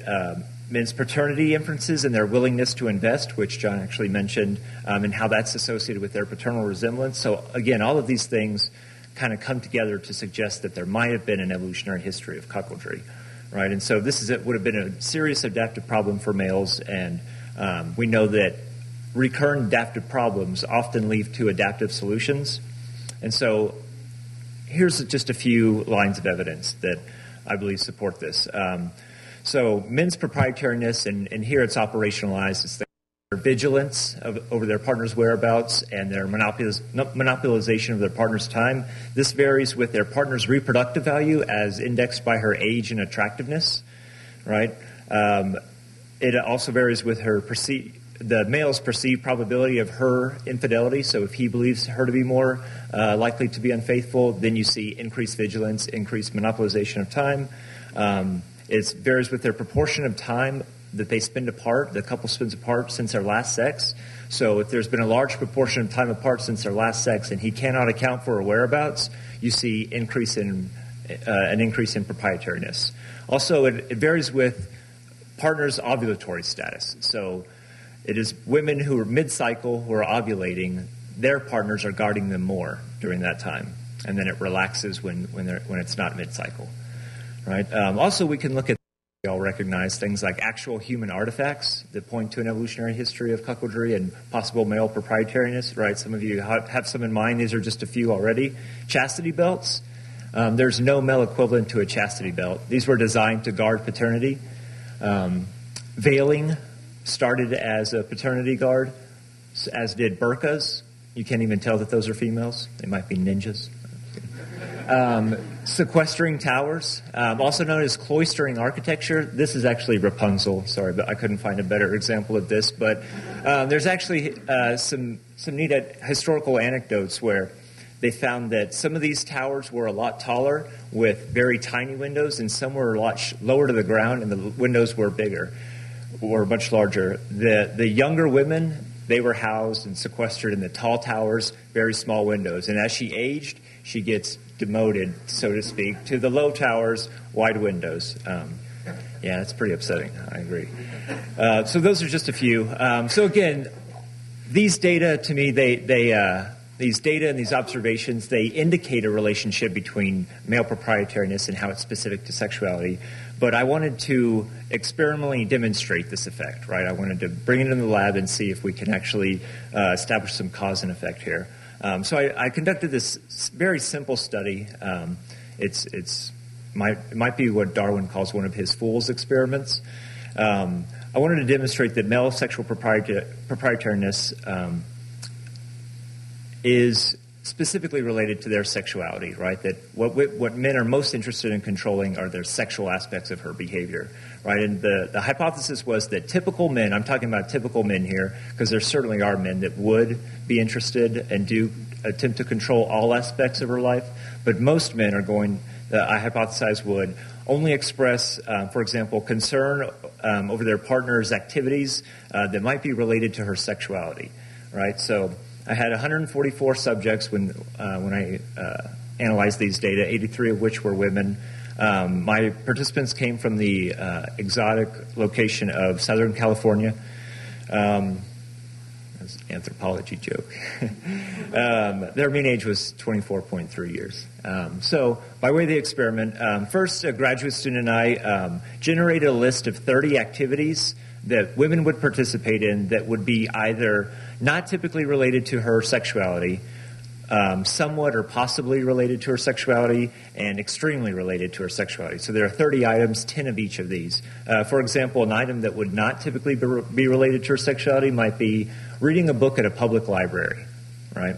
men's paternity inferences and their willingness to invest, which John actually mentioned, and how that's associated with their paternal resemblance. So again, all of these things kind of come together to suggest that there might have been an evolutionary history of cuckoldry, right? And so this would have been a serious adaptive problem for males, and we know that recurrent adaptive problems often lead to adaptive solutions. And so here's just a few lines of evidence that I believe support this. So men's proprietariness, and here it's operationalized, it's their vigilance over their partner's whereabouts and their monopolization of their partner's time. This varies with their partner's reproductive value as indexed by her age and attractiveness, right? It also varies with the male's perceived probability of her infidelity. So if he believes her to be more likely to be unfaithful, then you see increased vigilance, increased monopolization of time. It varies with their proportion of time that they spend apart, the couple spends apart since their last sex. So if there's been a large proportion of time apart since their last sex and he cannot account for her whereabouts, you see an increase in proprietariness. Also, it varies with partner's ovulatory status. So it is women who are mid-cycle who are ovulating, their partners are guarding them more during that time. And then it relaxes when it's not mid-cycle. Right. Also, we can look at, we all recognize things like actual human artifacts that point to an evolutionary history of cuckoldry and possible male proprietariness. Right. Some of you have some in mind. These are just a few already. Chastity belts. There's no male equivalent to a chastity belt. These were designed to guard paternity. Veiling started as a paternity guard, as did burqas. You can't even tell that those are females. They might be ninjas. Sequestering towers, also known as cloistering architecture. This is actually Rapunzel. Sorry, but I couldn't find a better example of this. But there's actually some neat historical anecdotes where they found that some of these towers were a lot taller with very tiny windows, and some were a lot lower to the ground, and the windows were bigger, or much larger. The younger women, they were housed and sequestered in the tall towers, very small windows. And as she aged, she gets demoted, so to speak, to the low towers, wide windows. Yeah, that's pretty upsetting. I agree. So those are just a few. So again, these data, to me, these data and these observations, they indicate a relationship between male proprietariness and how it's specific to sexuality. But I wanted to experimentally demonstrate this effect, right? I wanted to bring it in the lab and see if we can actually establish some cause and effect here. So I conducted this very simple study. It might be what Darwin calls one of his fool's experiments. I wanted to demonstrate that male sexual proprietariness is specifically related to their sexuality, right? That what men are most interested in controlling are their sexual aspects of her behavior, right? And the hypothesis was that typical men, I'm talking about typical men here, because there certainly are men that would be interested and do attempt to control all aspects of her life, but most men are going, I hypothesize, would only express, for example, concern over their partner's activities that might be related to her sexuality, right? So I had 144 subjects when I analyzed these data, 83 of which were women. My participants came from the exotic location of Southern California. That's an anthropology joke. Their mean age was 24.3 years. So by way of the experiment, first a graduate student and I generated a list of 30 activities that women would participate in that would be either not typically related to her sexuality, somewhat or possibly related to her sexuality, and extremely related to her sexuality. So there are 30 items, 10 of each of these. For example, an item that would not typically be related to her sexuality might be reading a book at a public library, right?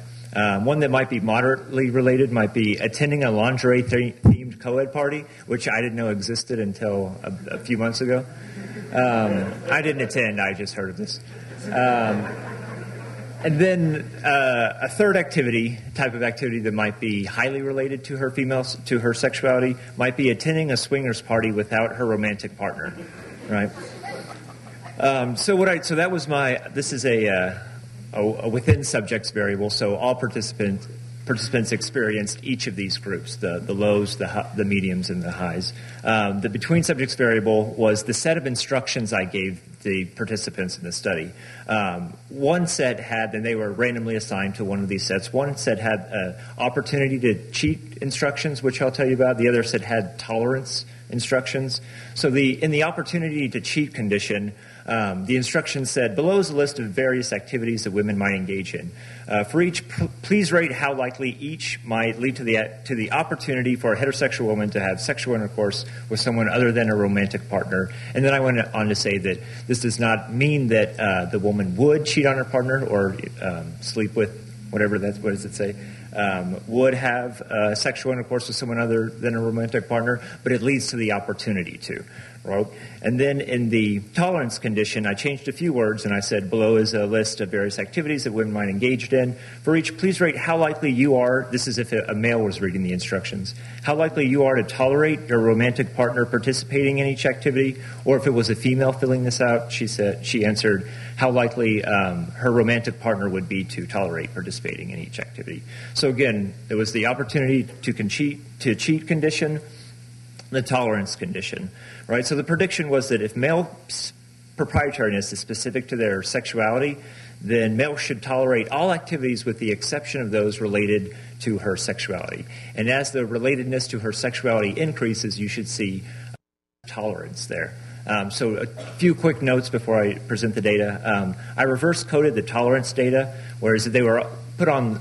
One that might be moderately related might be attending a lingerie-themed co-ed party, which I didn't know existed until a few months ago. I didn't attend, I just heard of this. And then a third type of activity that might be highly related to her sexuality, might be attending a swingers party without her romantic partner, right? So that was this is a within subjects variable. So all participants experienced each of these groups: the lows, the mediums, and the highs. The between subjects variable was the set of instructions I gave the participants in the study. One set had, and they were randomly assigned to one of these sets. One set had opportunity to cheat instructions, which I'll tell you about. The other set had tolerance instructions. So in the opportunity to cheat condition, the instruction said, below is a list of various activities that women might engage in. For each, please rate how likely each might lead to the opportunity for a heterosexual woman to have sexual intercourse with someone other than a romantic partner. And then I went on to say that this does not mean that the woman would cheat on her partner or sleep with, what does it say? Would have sexual intercourse with someone other than a romantic partner, but it leads to the opportunity to. Right? And then in the tolerance condition, I changed a few words, and I said, below is a list of various activities that women might engage in. For each, please rate how likely you are, this is if a male was reading the instructions, how likely you are to tolerate your romantic partner participating in each activity, or if it was a female filling this out, she answered how likely her romantic partner would be to tolerate participating in each activity. So again, it was the opportunity to cheat condition, the tolerance condition, right? So the prediction was that if male proprietariness is specific to their sexuality, then males should tolerate all activities with the exception of those related to her sexuality. And as the relatedness to her sexuality increases, you should see tolerance there. So a few quick notes before I present the data. I reverse coded the tolerance data, whereas they were put on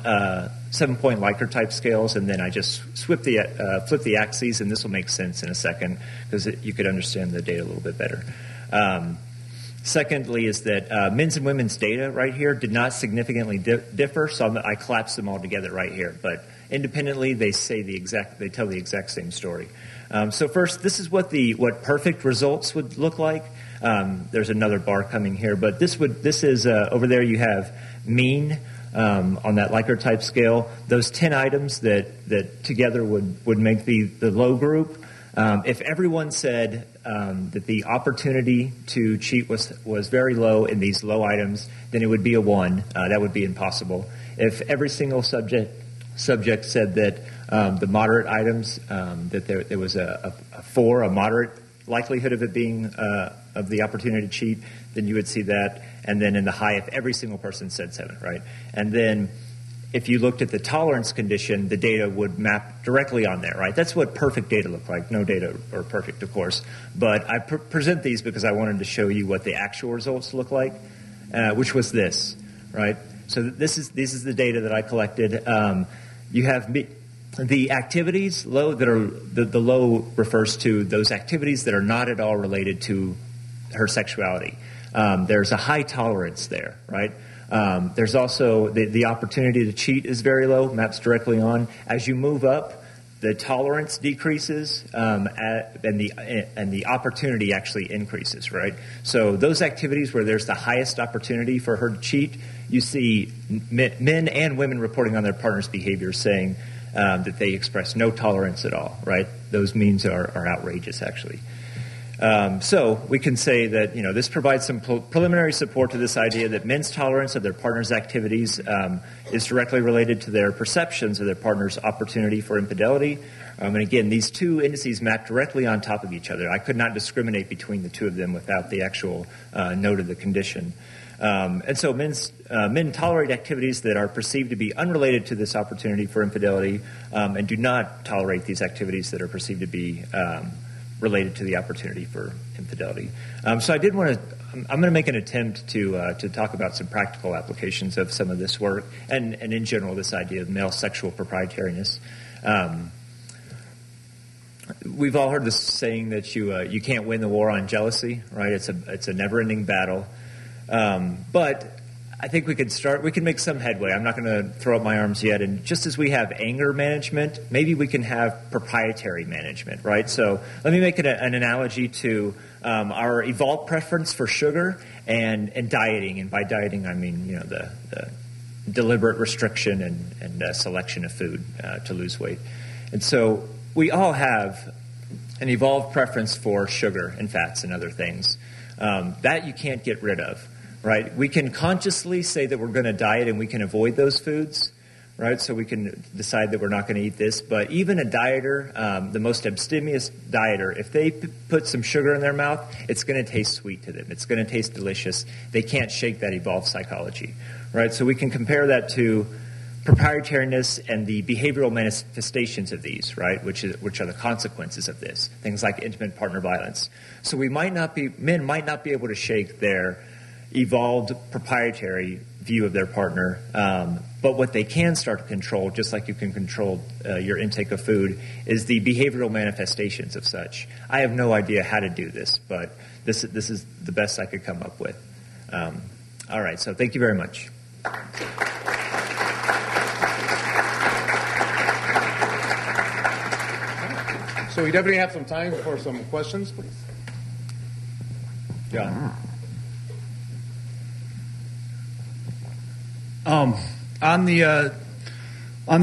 7-point Likert type scales, and then I just flip the axes, and this will make sense in a second because you could understand the data a little bit better. Secondly is that men's and women's data right here did not significantly differ, so I collapsed them all together right here. But independently, they tell the exact same story. So first, this is what perfect results would look like. There's another bar coming here, but this is over there. You have mean on that Likert type scale. Those 10 items that together would make the low group. If everyone said that the opportunity to cheat was very low in these low items, then it would be a 1. That would be impossible. If every single subject said that the moderate items, that there was a 4, a moderate likelihood of it being of the opportunity to cheat, then you would see that. And then in the high, if every single person said 7, right? And then if you looked at the tolerance condition, the data would map directly on there, right? That's what perfect data look like. No data are perfect, of course. But I present these because I wanted to show you what the actual results look like, which was this, right? So this is the data that I collected. You have the activities low that are the low refers to those activities that are not at all related to her sexuality. There's a high tolerance there, right? There's also the opportunity to cheat is very low, maps directly on. As you move up, the tolerance decreases, and the opportunity actually increases, right? So those activities where there's the highest opportunity for her to cheat, you see men and women reporting on their partner's behavior saying that they express no tolerance at all, right? Those means are outrageous, actually. So we can say that this provides some preliminary support to this idea that men's tolerance of their partner's activities is directly related to their perceptions of their partner's opportunity for infidelity. And again, these two indices map directly on top of each other. I could not discriminate between the two of them without the actual note of the condition. And so men tolerate activities that are perceived to be unrelated to this opportunity for infidelity, and do not tolerate these activities that are perceived to be related to the opportunity for infidelity. So I did want to. I'm going to make an attempt to talk about some practical applications of some of this work, and in general this idea of male sexual proprietariness. We've all heard this saying that you can't win the war on jealousy, right? It's a never-ending battle. But I think we can make some headway. I'm not going to throw up my arms yet. And just as we have anger management, maybe we can have proprietary management, right? So let me make an analogy to our evolved preference for sugar and dieting. And by dieting, I mean, the deliberate restriction and selection of food to lose weight. And so we all have an evolved preference for sugar and fats and other things that you can't get rid of. Right? We can consciously say that we're going to diet and we can avoid those foods, right? So we can decide that we're not going to eat this. But even a dieter, the most abstemious dieter, if they put some sugar in their mouth, it's going to taste sweet to them. It's going to taste delicious. They can't shake that evolved psychology, right? So we can compare that to proprietariness and the behavioral manifestations of these, right? Which are the consequences of this. Things like intimate partner violence. So men might not be able to shake their evolved proprietary view of their partner, but what they can start to control, just like you can control your intake of food, is the behavioral manifestations of such. I have no idea how to do this, but this is the best I could come up with. All right, so thank you very much. So we definitely have some time for some questions, please. Yeah. On the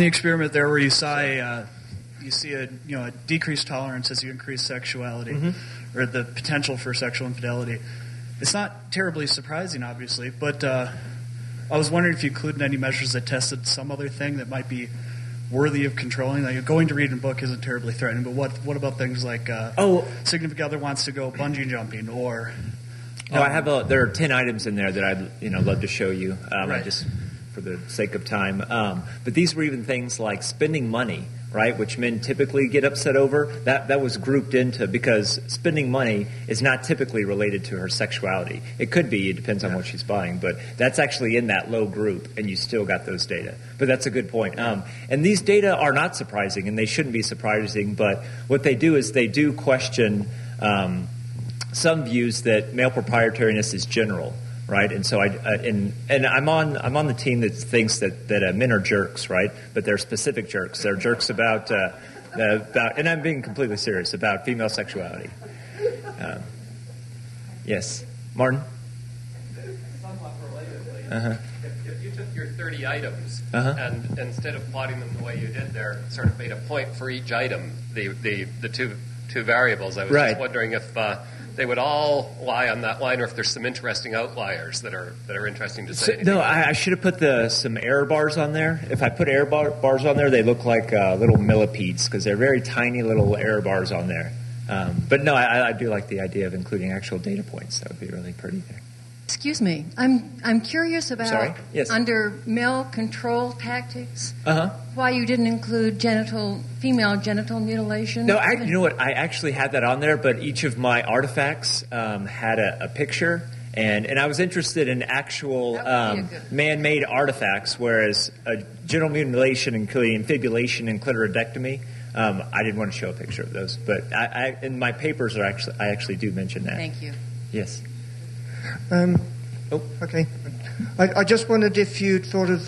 experiment there, where you see a decreased tolerance as you increase sexuality, or the potential for sexual infidelity. It's not terribly surprising, obviously, but I was wondering if you included any measures that tested some other thing that might be worthy of controlling. Like going to read a book isn't terribly threatening, but what about things like significant other wants to go bungee jumping or? There are 10 items in there that I'd love to show you. Right. I just for the sake of time. But these were even things like spending money, right, which men typically get upset over. That was grouped into, because spending money is not typically related to her sexuality. It could be. It depends on what she's buying. But that's actually in that low group, and you still got those data. But that's a good point. And these data are not surprising, and they shouldn't be surprising. But what they do is they do question some views that male proprietariness is general. Right, and so I'm on the team that thinks that men are jerks, right? But they're specific jerks. They're jerks about, and I'm being completely serious, about female sexuality. Yes, Martin. Somewhat relatedly, if you took your 30 items, and instead of plotting them the way you did there, sort of made a point for each item, the two variables. I was just wondering if they would all lie on that line, or if there's some interesting outliers that are interesting to say. No, I should have put some error bars on there. If I put error bars on there, they look like little millipedes because they're very tiny little error bars on there. But no, I do like the idea of including actual data points. That would be really pretty there. Excuse me, I'm curious about Sorry? Yes. under male control tactics. Why you didn't include female genital mutilation? No, you know what? I actually had that on there, but each of my artifacts had a picture, and I was interested in actual man-made artifacts, whereas genital mutilation, including infibulation and clitoridectomy, I didn't want to show a picture of those. But in my papers, I actually do mention that. Thank you. Yes. Okay. I just wondered if you'd thought of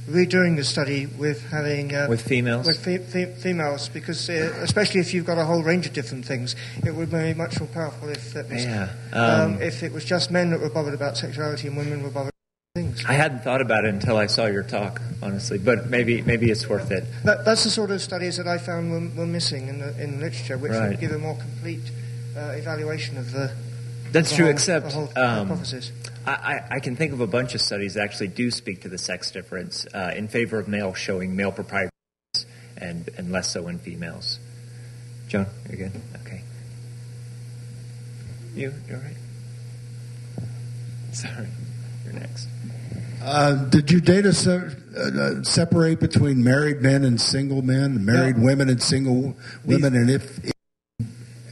redoing the study with having with females, females, because especially if you've got a whole range of different things, it would be much more powerful if that was if it was just men that were bothered about sexuality and women were bothered about things. I hadn't thought about it until I saw your talk, honestly, but maybe it's worth it. That's the sort of studies that I found were missing in literature, which would give a more complete evaluation of the. That's true, whole, except the whole hypothesis. I can think of a bunch of studies that actually do speak to the sex difference in favor of males showing male proprietariness and less so in females. Joan, you're good? Okay. You're right. Sorry, you're next. Did your data separate between married men and single men, married women and single women, and if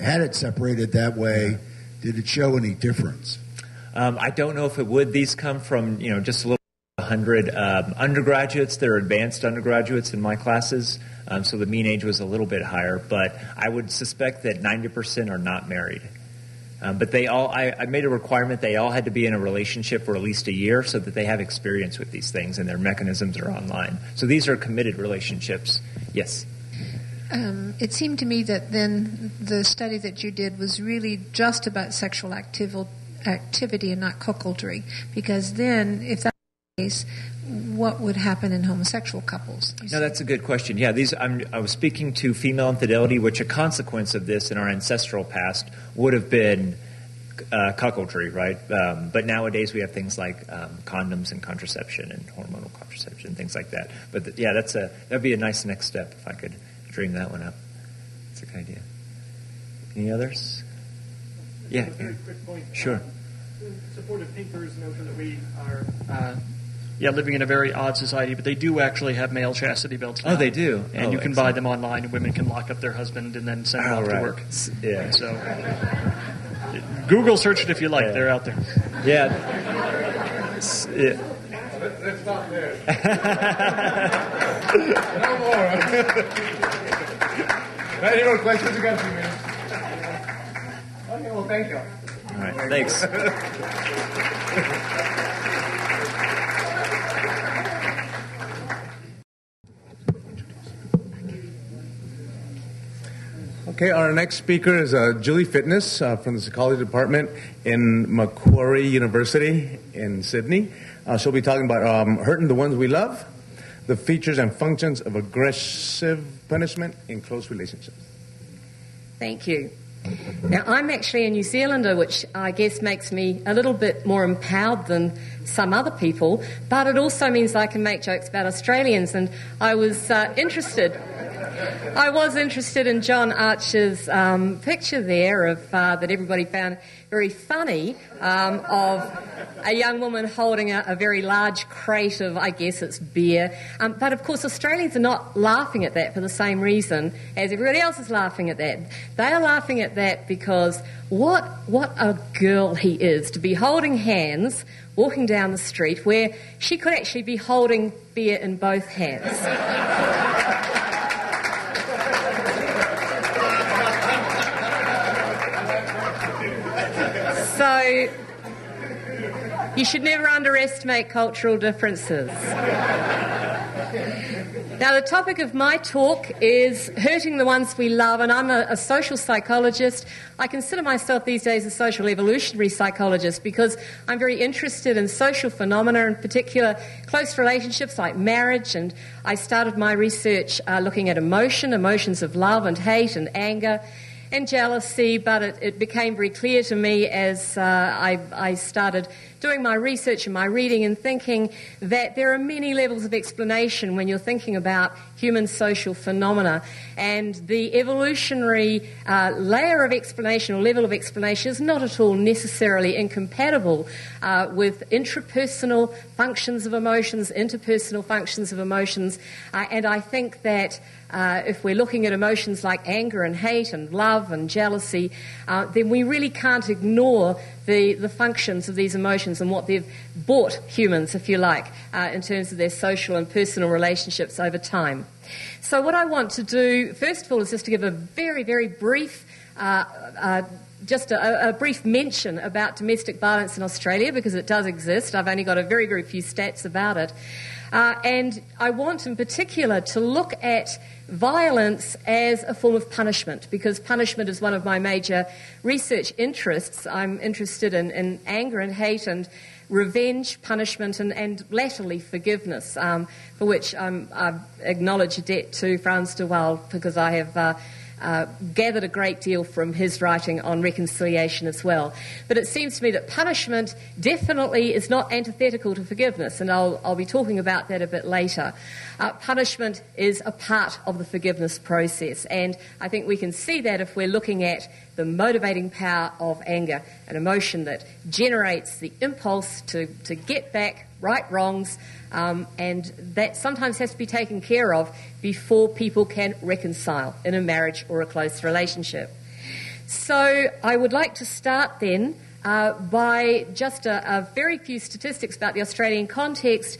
had it separated that way, did it show any difference? I don't know if it would. These come from just a little 100 undergraduates. They're advanced undergraduates in my classes, so the mean age was a little bit higher. But I would suspect that 90% are not married. But they all, I made a requirement they all had to be in a relationship for at least a year so that they have experience with these things and their mechanisms are online. So these are committed relationships. Yes. It seemed to me that then the study that you did was really just about sexual activity and not cuckoldry, because then, if that's the case, what would happen in homosexual couples? No, that's a good question. Yeah, I was speaking to female infidelity, which a consequence of this in our ancestral past would have been cuckoldry, right? But nowadays we have things like condoms and contraception and hormonal contraception, things like that. But that'd be a nice next step if I could dream that one up. That's a good idea. Any others? Yeah. A very quick point. Sure. Support of Pinker's notion that we are living in a very odd society, but they do actually have male chastity belts now. Oh, they do? And you can buy them online, and women can lock up their husband and then send them off to work. Yeah. So Google search it if you like. Yeah. They're out there. Yeah. Let's stop there. No more. Any more questions? You got a few minutes. Okay, well, thank you. All right, thanks. Okay, our next speaker is Julie Fitness from the Psychology Department in Macquarie University in Sydney. She'll be talking about hurting the ones we love, the features and functions of aggressive punishment in close relationships. Thank you. Now, I'm actually a New Zealander, which I guess makes me a little bit more empowered than some other people, but it also means I can make jokes about Australians, and I was interested in John Archer's picture there of that everybody found very funny of a young woman holding a very large crate of, I guess it's beer. But of course Australians are not laughing at that for the same reason as everybody else is laughing at that. They are laughing at that because what a girl he is to be holding hands, walking down the street where she could actually be holding beer in both hands. So, you should never underestimate cultural differences. Now, the topic of my talk is hurting the ones we love, and I'm a social psychologist. I consider myself these days a social evolutionary psychologist because I'm very interested in social phenomena, in particular close relationships like marriage, and I started my research looking at emotions of love and hate and anger and jealousy, but it became very clear to me as I started doing my research and my reading and thinking that there are many levels of explanation when you're thinking about human social phenomena, and the evolutionary layer of explanation or level of explanation is not at all necessarily incompatible with intrapersonal functions of emotions, interpersonal functions of emotions, and I think that if we're looking at emotions like anger and hate and love and jealousy, then we really can't ignore the functions of these emotions and what they've brought humans, if you like, in terms of their social and personal relationships over time. So what I want to do, first of all, is just to give a very, very brief just a brief mention about domestic violence in Australia, because it does exist. I've only got a very, very few stats about it. And I want in particular to look at violence as a form of punishment, because punishment is one of my major research interests. I'm interested in anger and hate and revenge, punishment, and latterly forgiveness, for which I acknowledge a debt to Frans de Waal, because I have gathered a great deal from his writing on reconciliation as well. But it seems to me that punishment definitely is not antithetical to forgiveness, and I'll be talking about that a bit later. Punishment is a part of the forgiveness process, and I think we can see that if we're looking at the motivating power of anger, an emotion that generates the impulse to get back, right wrongs, and that sometimes has to be taken care of before people can reconcile in a marriage or a close relationship. So I would like to start then by just a very few statistics about the Australian context.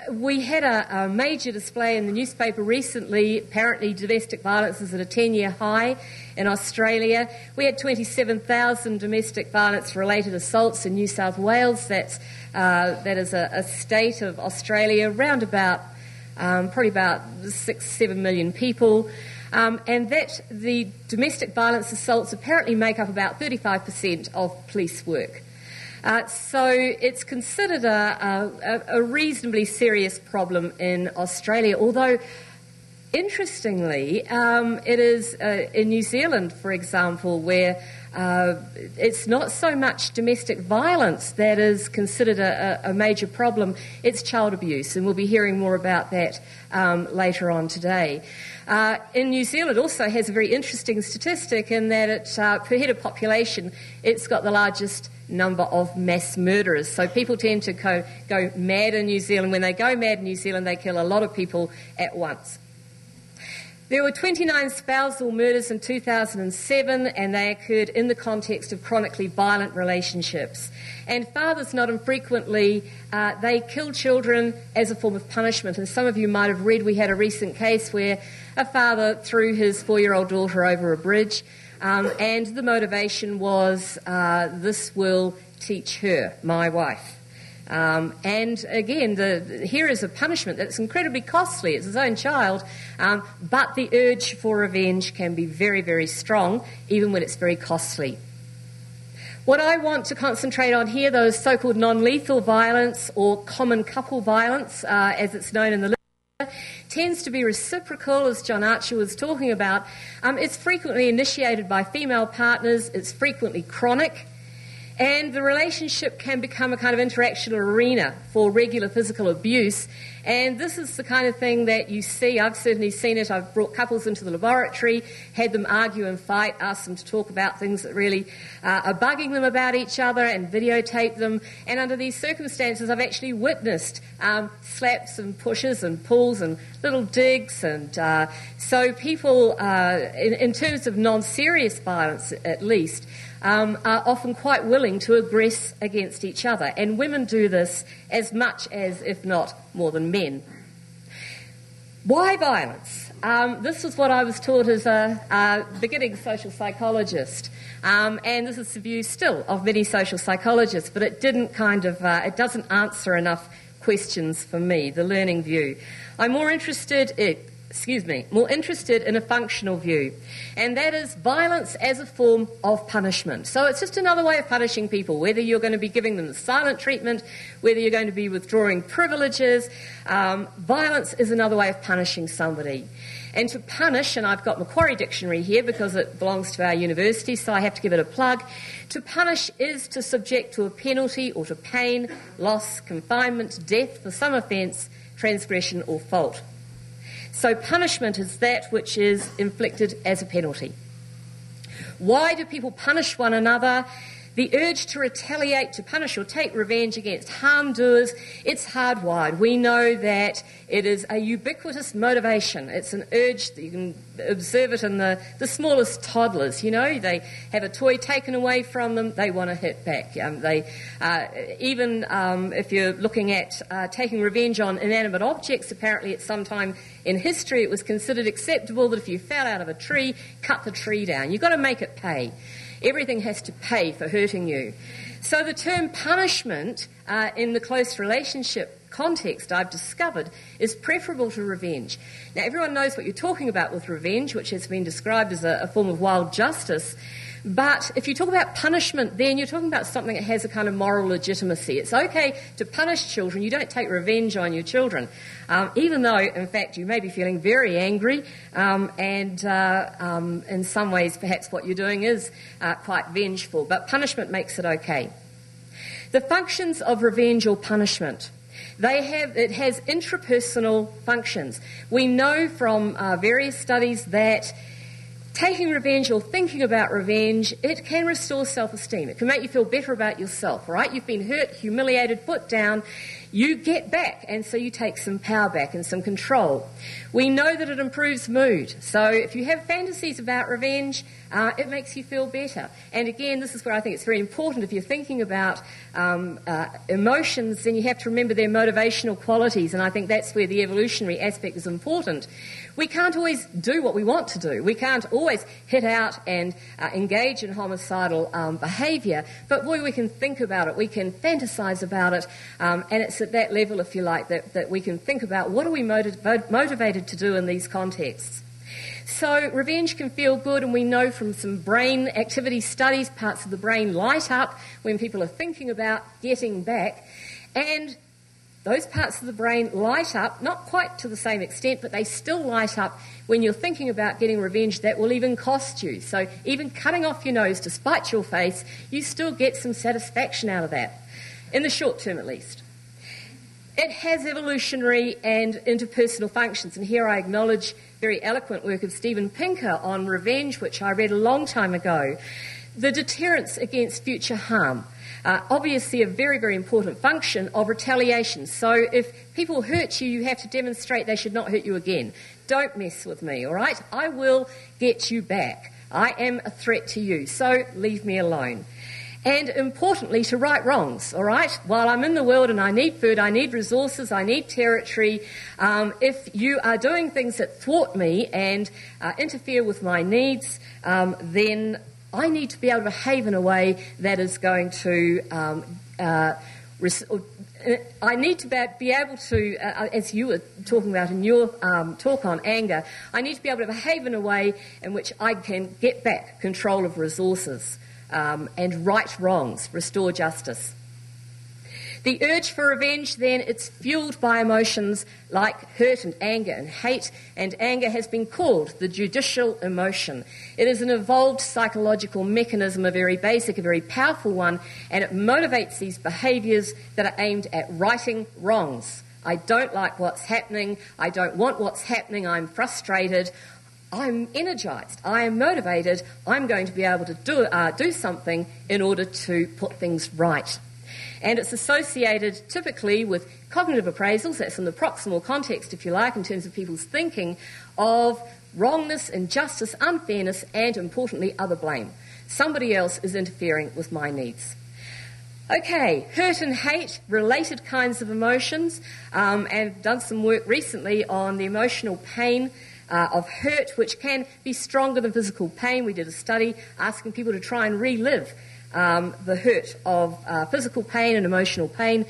We had a major display in the newspaper recently. Apparently domestic violence is at a 10-year high in Australia. We had 27,000 domestic violence-related assaults in New South Wales. That is a state of Australia, around about probably about 6-7 million people. And that the domestic violence assaults apparently make up about 35% of police work. So it's considered a reasonably serious problem in Australia, although interestingly it is in New Zealand, for example, where it's not so much domestic violence that is considered a major problem, it's child abuse, and we'll be hearing more about that later on today. In New Zealand also has a very interesting statistic in that it, per head of population, it's got the largest number of mass murderers. So people tend to go mad in New Zealand. When they go mad in New Zealand, they kill a lot of people at once. There were 29 spousal murders in 2007, and they occurred in the context of chronically violent relationships. And fathers, not infrequently, they kill children as a form of punishment. And some of you might have read, we had a recent case where a father threw his 4-year-old daughter over a bridge, and the motivation was, this will teach her, my wife. And again, here is a punishment that's incredibly costly. It's his own child, but the urge for revenge can be very, very strong, even when it's very costly. What I want to concentrate on here, though, is so-called non-lethal violence, or common couple violence, as it's known in the literature. Tends to be reciprocal, as John Archer was talking about. It's frequently initiated by female partners. It's frequently chronic. And the relationship can become a kind of interactional arena for regular physical abuse. And this is the kind of thing that you see. I've certainly seen it. I've brought couples into the laboratory, had them argue and fight, asked them to talk about things that really are bugging them about each other, and videotape them. And under these circumstances, I've actually witnessed slaps and pushes and pulls and little digs. And so people, in terms of non-serious violence at least, are often quite willing to aggress against each other. And women do this as much as, if not more than men. Why violence? This was what I was taught as a beginning social psychologist. And this is the view still of many social psychologists, but it didn't it doesn't answer enough questions for me, the learning view. I'm more interested in a functional view, and that is violence as a form of punishment. So it's just another way of punishing people, whether you're going to be giving them the silent treatment, whether you're going to be withdrawing privileges. Violence is another way of punishing somebody. And to punish, and I've got Macquarie Dictionary here because it belongs to our university, so I have to give it a plug. To punish is to subject to a penalty or to pain, loss, confinement, death for some offence, transgression or fault. So punishment is that which is inflicted as a penalty. Why do people punish one another? The urge to retaliate, to punish or take revenge against harm doers, it's hardwired. We know that it is a ubiquitous motivation. It's an urge that you can observe it in the smallest toddlers. You know, they have a toy taken away from them, they want to hit back. If you're looking at taking revenge on inanimate objects, apparently at some time in history it was considered acceptable that if you fell out of a tree, cut the tree down. You've got to make it pay. Everything has to pay for hurting you. So the term punishment in the close relationship context, I've discovered, is preferable to revenge. Now, everyone knows what you're talking about with revenge, which has been described as a form of wild justice. But if you talk about punishment, then you're talking about something that has a kind of moral legitimacy. It's okay to punish children. You don't take revenge on your children, even though, in fact, you may be feeling very angry, and in some ways, perhaps what you're doing is quite vengeful. But punishment makes it okay. The functions of revenge or punishment. It has intrapersonal functions. We know from various studies that taking revenge or thinking about revenge, it can restore self-esteem. It can make you feel better about yourself, right? You've been hurt, humiliated, put down. You get back, and so you take some power back and some control. We know that it improves mood. So if you have fantasies about revenge, it makes you feel better. And again, this is where I think it's very important. If you're thinking about emotions, then you have to remember their motivational qualities, and I think that's where the evolutionary aspect is important. We can't always do what we want to do. We can't always hit out and engage in homicidal behaviour, but boy, we can think about it, we can fantasise about it, and it's at that level, if you like, that we can think about what are we motivated to do in these contexts. So revenge can feel good, and we know from some brain activity studies, parts of the brain light up when people are thinking about getting back, and those parts of the brain light up, not quite to the same extent, but they still light up when you're thinking about getting revenge that will even cost you. So even cutting off your nose to spite your face, you still get some satisfaction out of that, in the short term at least. It has evolutionary and interpersonal functions, and here I acknowledge very eloquent work of Steven Pinker on revenge, which I read a long time ago. The deterrence against future harm. Obviously a very, very important function of retaliation. So if people hurt you, you have to demonstrate they should not hurt you again. Don't mess with me, all right? I will get you back. I am a threat to you, so leave me alone. And importantly, to right wrongs, all right? While I'm in the world and I need food, I need resources, I need territory, if you are doing things that thwart me and interfere with my needs, then I need to be able to behave in a way that is going to I need to be able to, as you were talking about in your talk on anger, I need to be able to behave in a way in which I can get back control of resources and right wrongs, restore justice. The urge for revenge, then, it's fueled by emotions like hurt and hate, and anger has been called the judicial emotion. It is an evolved psychological mechanism, a very basic, a very powerful one, and it motivates these behaviours that are aimed at righting wrongs. I don't like what's happening, I don't want what's happening, I'm frustrated, I'm energised, I am motivated, I'm going to be able to do something in order to put things right. And it's associated typically with cognitive appraisals, that's in the proximal context, if you like, in terms of people's thinking of wrongness, injustice, unfairness, and, importantly, other blame. Somebody else is interfering with my needs. Okay, hurt and hate, related kinds of emotions, and I've done some work recently on the emotional pain of hurt, which can be stronger than physical pain. We did a study asking people to try and relive the hurt of physical pain and emotional pain.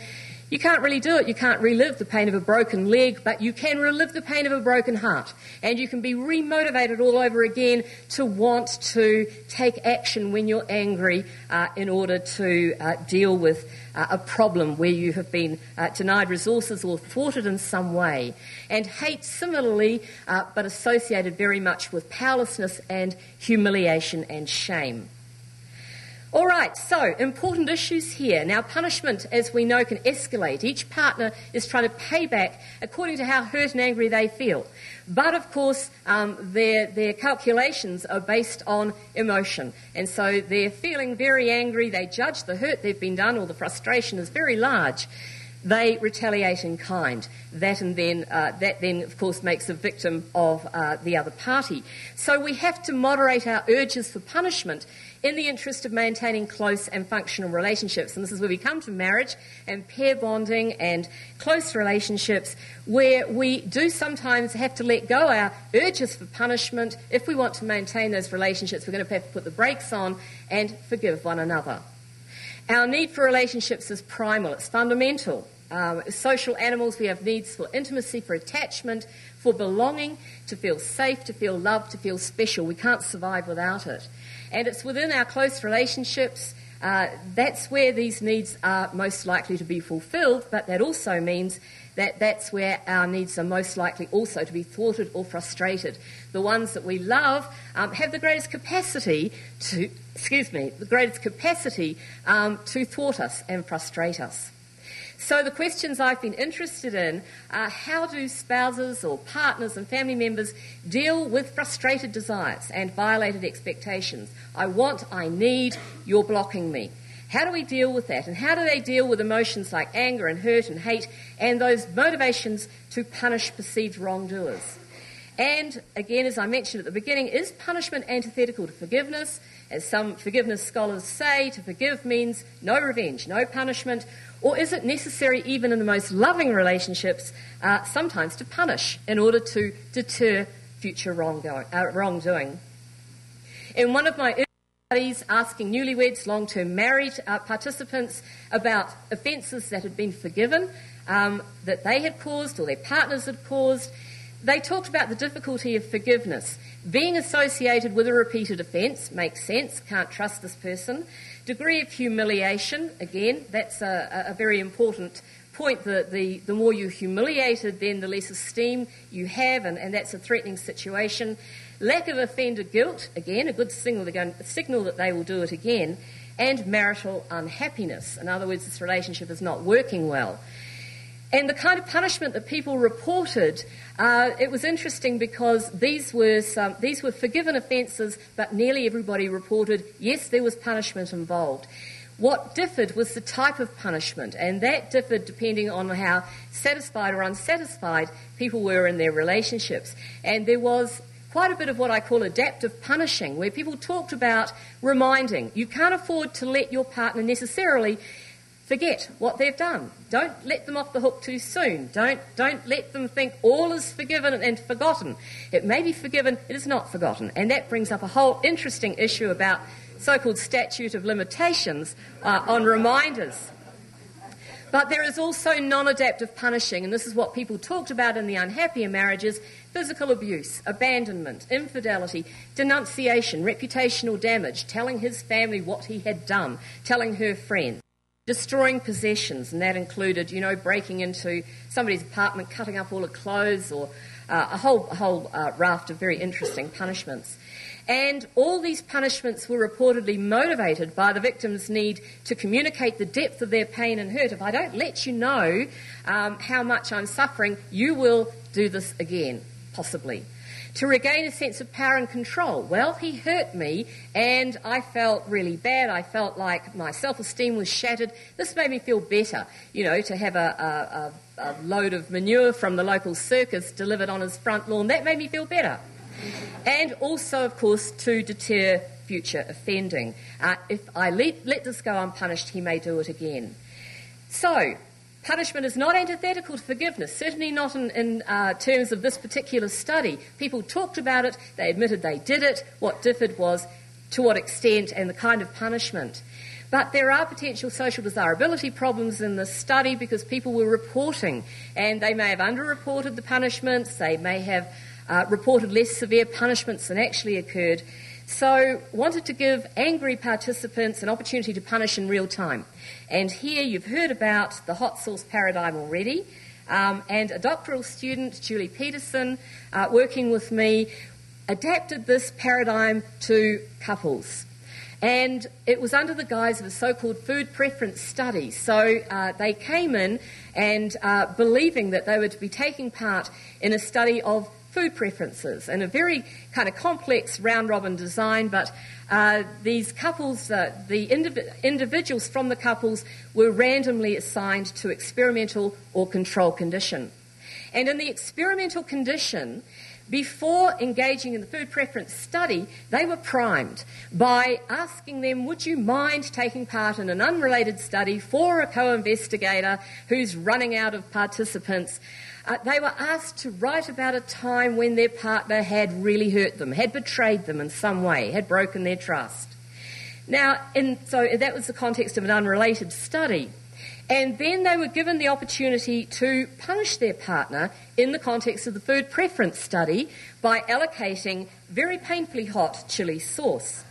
You can't really do it. You can't relive the pain of a broken leg, but you can relive the pain of a broken heart. And you can be remotivated all over again to want to take action when you're angry in order to deal with a problem where you have been denied resources or thwarted in some way. And hate similarly, but associated very much with powerlessness and humiliation and shame. All right, so important issues here. Now, punishment, as we know, can escalate. Each partner is trying to pay back according to how hurt and angry they feel. But, of course, their calculations are based on emotion. And so they're feeling very angry. They judge the hurt they've been done or the frustration is very large. They retaliate in kind. That then, of course, makes a victim of the other party. So we have to moderate our urges for punishment in the interest of maintaining close and functional relationships. And this is where we come to marriage and pair bonding and close relationships, where we do sometimes have to let go our urges for punishment. If we want to maintain those relationships, we're going to have to put the brakes on and forgive one another. Our need for relationships is primal, it's fundamental. As social animals, we have needs for intimacy, for attachment, for belonging, to feel safe, to feel loved, to feel special. We can't survive without it. And it's within our close relationships, that's where these needs are most likely to be fulfilled, but that also means that that's where our needs are most likely also to be thwarted or frustrated. The ones that we love have the greatest capacity to thwart us and frustrate us. So the questions I've been interested in are, how do spouses or partners and family members deal with frustrated desires and violated expectations? I want, I need, you're blocking me. How do we deal with that? And how do they deal with emotions like anger and hurt and hate and those motivations to punish perceived wrongdoers? And again, as I mentioned at the beginning, is punishment antithetical to forgiveness? As some forgiveness scholars say, to forgive means no revenge, no punishment. Or is it necessary, even in the most loving relationships, sometimes to punish in order to deter future wrongdoing? In one of my early studies, asking newlyweds, long-term married participants about offences that had been forgiven, that they had caused or their partners had caused, they talked about the difficulty of forgiveness. Being associated with a repeated offence makes sense, can't trust this person. Degree of humiliation, again, that's a very important point. The more you're humiliated, then the less esteem you have, and that's a threatening situation. Lack of offender guilt, again, a good signal that they will do it again. And marital unhappiness. In other words, this relationship is not working well. And the kind of punishment that people reported, it was interesting because these were forgiven offences, but nearly everybody reported, yes, there was punishment involved. What differed was the type of punishment, and that differed depending on how satisfied or unsatisfied people were in their relationships. And there was quite a bit of what I call adaptive punishing, where people talked about reminding. You can't afford to let your partner necessarily forget what they've done. Don't let them off the hook too soon. Don't let them think all is forgiven and forgotten. It may be forgiven, it is not forgotten. And that brings up a whole interesting issue about so-called statute of limitations on reminders. But there is also non-adaptive punishing, and this is what people talked about in the unhappier marriages: physical abuse, abandonment, infidelity, denunciation, reputational damage, telling his family what he had done, telling her friends. Destroying possessions, and that included, breaking into somebody's apartment, cutting up all the clothes, or a whole raft of very interesting punishments. And all these punishments were reportedly motivated by the victim's need to communicate the depth of their pain and hurt. If I don't let you know how much I'm suffering, you will do this again, possibly. To regain a sense of power and control. Well, he hurt me and I felt really bad. I felt like my self-esteem was shattered. This made me feel better, to have a load of manure from the local circus delivered on his front lawn. That made me feel better. And also, of course, to deter future offending. If I let this go unpunished, he may do it again. So, punishment is not antithetical to forgiveness, certainly not in terms of this particular study. People talked about it, they admitted they did it. What differed was to what extent and the kind of punishment. But there are potential social desirability problems in this study because people were reporting, and they may have underreported the punishments, they may have reported less severe punishments than actually occurred. So wanted to give angry participants an opportunity to punish in real time. And here you've heard about the hot sauce paradigm already. And a doctoral student, Julie Peterson, working with me, adapted this paradigm to couples. And it was under the guise of a so-called food preference study. So they came in and believing that they were to be taking part in a study of food preferences and a very kind of complex round-robin design, but these couples, the individuals from the couples were randomly assigned to experimental or control condition. And in the experimental condition, before engaging in the food preference study, they were primed by asking them, would you mind taking part in an unrelated study for a co-investigator who's running out of participants? They were asked to write about a time when their partner had really hurt them, had betrayed them in some way, had broken their trust. Now, so that was the context of an unrelated study. And then they were given the opportunity to punish their partner in the context of the food preference study by allocating very painfully hot chili sauce.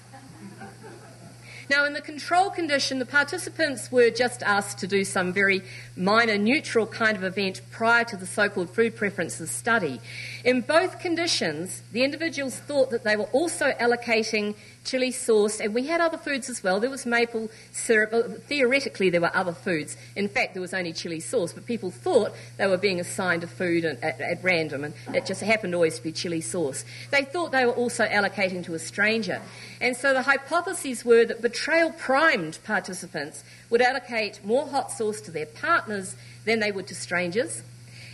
Now, in the control condition, the participants were just asked to do some very minor neutral kind of event prior to the so-called food preferences study. In both conditions, the individuals thought that they were also allocating chili sauce, and we had other foods as well. There was maple syrup. Theoretically, there were other foods. In fact, there was only chili sauce, but people thought they were being assigned a food at random, and it just happened always to be chili sauce. They thought they were also allocating to a stranger. And so the hypotheses were that betrayal-primed participants would allocate more hot sauce to their partners than they would to strangers,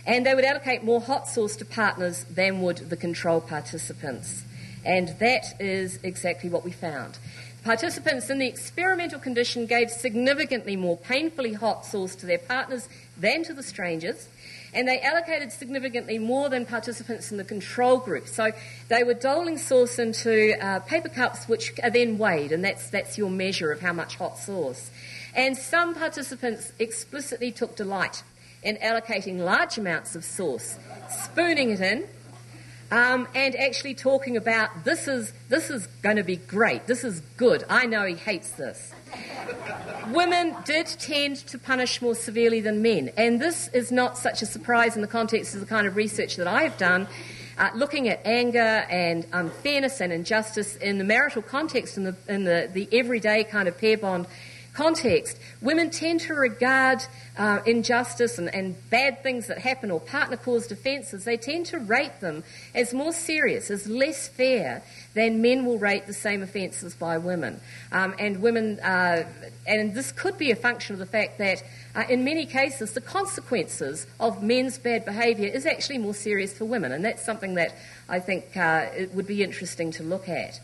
and they would allocate more hot sauce to partners than would the control participants. And that is exactly what we found. Participants in the experimental condition gave significantly more painfully hot sauce to their partners than to the strangers, and they allocated significantly more than participants in the control group. So they were doling sauce into paper cups, which are then weighed, and that's your measure of how much hot sauce. And some participants explicitly took delight in allocating large amounts of sauce, spooning it in, and actually talking about this is going to be great, this is good, I know he hates this. Women did tend to punish more severely than men, and this is not such a surprise in the context of the kind of research that I have done, looking at anger and unfairness and injustice in the marital context, in the everyday kind of pair bond context. Women tend to regard injustice and bad things that happen or partner-caused offences, they tend to rate them as more serious, as less fair than men will rate the same offences by women. And women, and this could be a function of the fact that in many cases the consequences of men's bad behaviour is actually more serious for women, and that's something that I think it would be interesting to look at.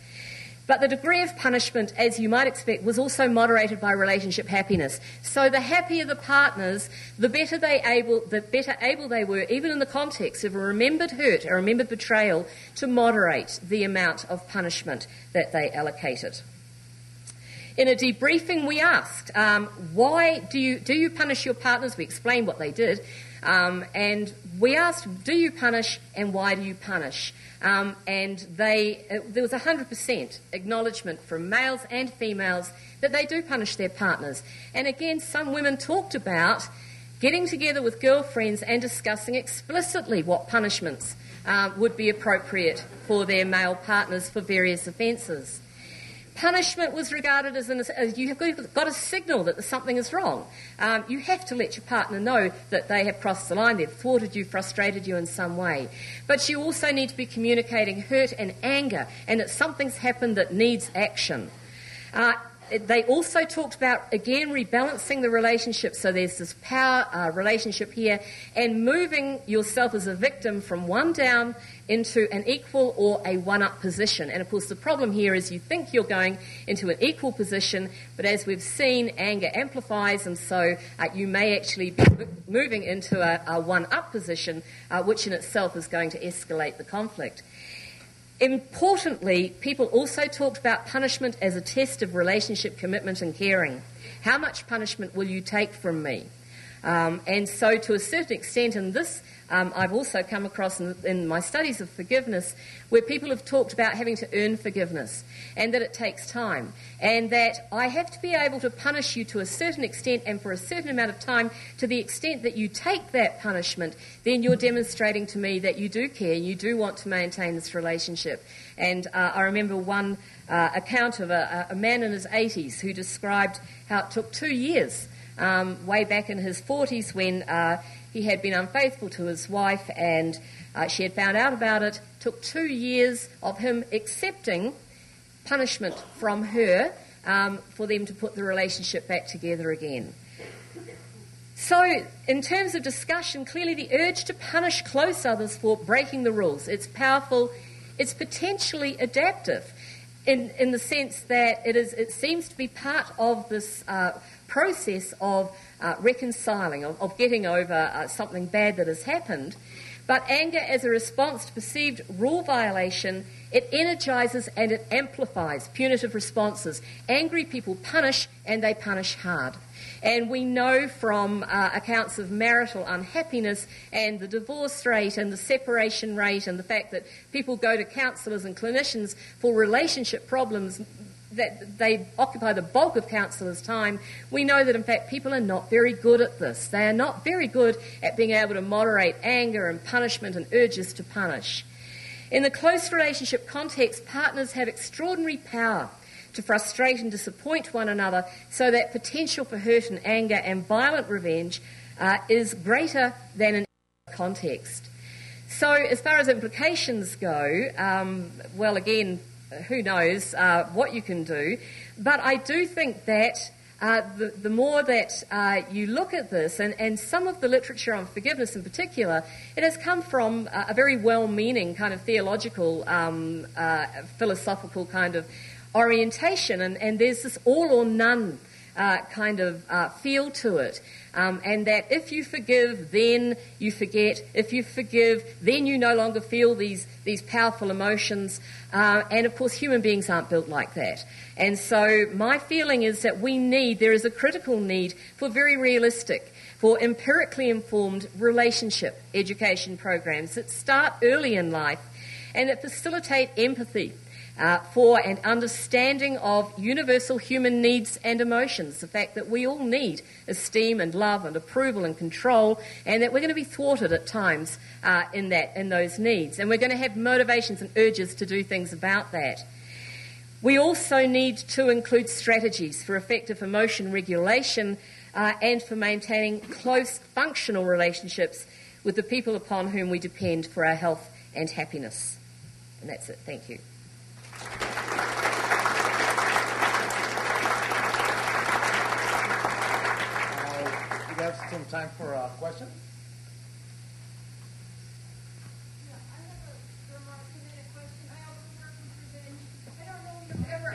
But the degree of punishment, as you might expect, was also moderated by relationship happiness. So the happier the partners, the better able they were, even in the context of a remembered hurt, a remembered betrayal, to moderate the amount of punishment that they allocated. In a debriefing, we asked, why do you punish your partners? We explained what they did. And we asked, do you punish and why do you punish? And there was 100% acknowledgement from males and females that they do punish their partners. And again, some women talked about getting together with girlfriends and discussing explicitly what punishments would be appropriate for their male partners for various offences. Punishment was regarded as you've got to signal that something is wrong. You have to let your partner know that they have crossed the line, they've thwarted you, frustrated you in some way. But you also need to be communicating hurt and anger, and that something's happened that needs action. They also talked about, again, rebalancing the relationship. So there's this power relationship here, and moving yourself as a victim from one down into an equal or a one-up position. And, of course, the problem here is you think you're going into an equal position, but as we've seen, anger amplifies, and so you may actually be moving into a one-up position, which in itself is going to escalate the conflict. Importantly, people also talked about punishment as a test of relationship commitment and caring. How much punishment will you take from me? And so to a certain extent, and this I've also come across in my studies of forgiveness, where people have talked about having to earn forgiveness and that it takes time and that I have to be able to punish you to a certain extent and for a certain amount of time. To the extent that you take that punishment, then you're demonstrating to me that you do care, you do want to maintain this relationship. And I remember one account of a man in his 80s who described how it took 2 years way back in his 40s when he had been unfaithful to his wife and she had found out about it. Took 2 years of him accepting punishment from her for them to put the relationship back together again. So in terms of discussion, clearly the urge to punish close others for breaking the rules, it's powerful, it's potentially adaptive in the sense that it seems to be part of this process of reconciling, of getting over something bad that has happened. But anger as a response to perceived rule violation, it energizes and it amplifies punitive responses. Angry people punish, and they punish hard. And we know from accounts of marital unhappiness and the divorce rate and the separation rate and the fact that people go to counsellors and clinicians for relationship problems, that they occupy the bulk of counsellors' time. We know that, in fact, people are not very good at this. They are not very good at being able to moderate anger and punishment and urges to punish. In the close relationship context, partners have extraordinary power to frustrate and disappoint one another, so that potential for hurt and anger and violent revenge is greater than in any context. So as far as implications go, well, again, who knows what you can do, but I do think that the more that you look at this, and some of the literature on forgiveness in particular, it has come from a very well-meaning kind of theological, philosophical kind of orientation, and there's this all or none kind of feel to it. And that if you forgive, then you forget. If you forgive, then you no longer feel these powerful emotions. And of course, human beings aren't built like that. And so my feeling is that there is a critical need for very realistic, for empirically informed relationship education programs that start early in life and that facilitate empathy for an understanding of universal human needs and emotions, the fact that we all need esteem and love and approval and control, and that we're going to be thwarted at times in those needs, and we're going to have motivations and urges to do things about that. We also need to include strategies for effective emotion regulation and for maintaining close functional relationships with the people upon whom we depend for our health and happiness. And that's it. Thank you. We have some time for questions. Yeah, I have a remark and then a question. I also work with revenge. I don't know if you've ever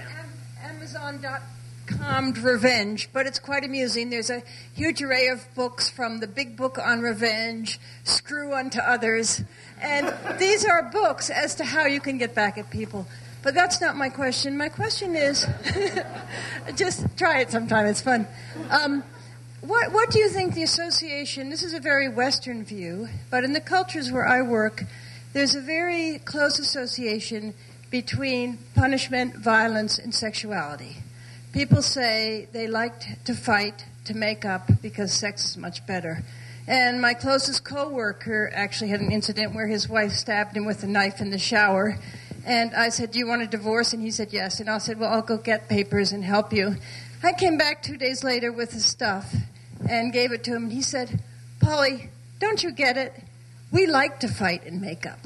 Amazon.com revenge, but it's quite amusing. There's a huge array of books, from the big book on revenge, Screw Unto Others, and these are books as to how you can get back at people. But that's not my question. My question is, just try it sometime, it's fun. What do you think the association, this is a very Western view, but in the cultures where I work, there's a very close association between punishment, violence, and sexuality. People say they like to fight to make up because sex is much better. And my closest co-worker actually had an incident where his wife stabbed him with a knife in the shower. And I said, do you want a divorce? And he said, yes. And I said, well, I'll go get papers and help you. I came back 2 days later with the stuff and gave it to him. And he said, Polly, don't you get it? We like to fight and make up.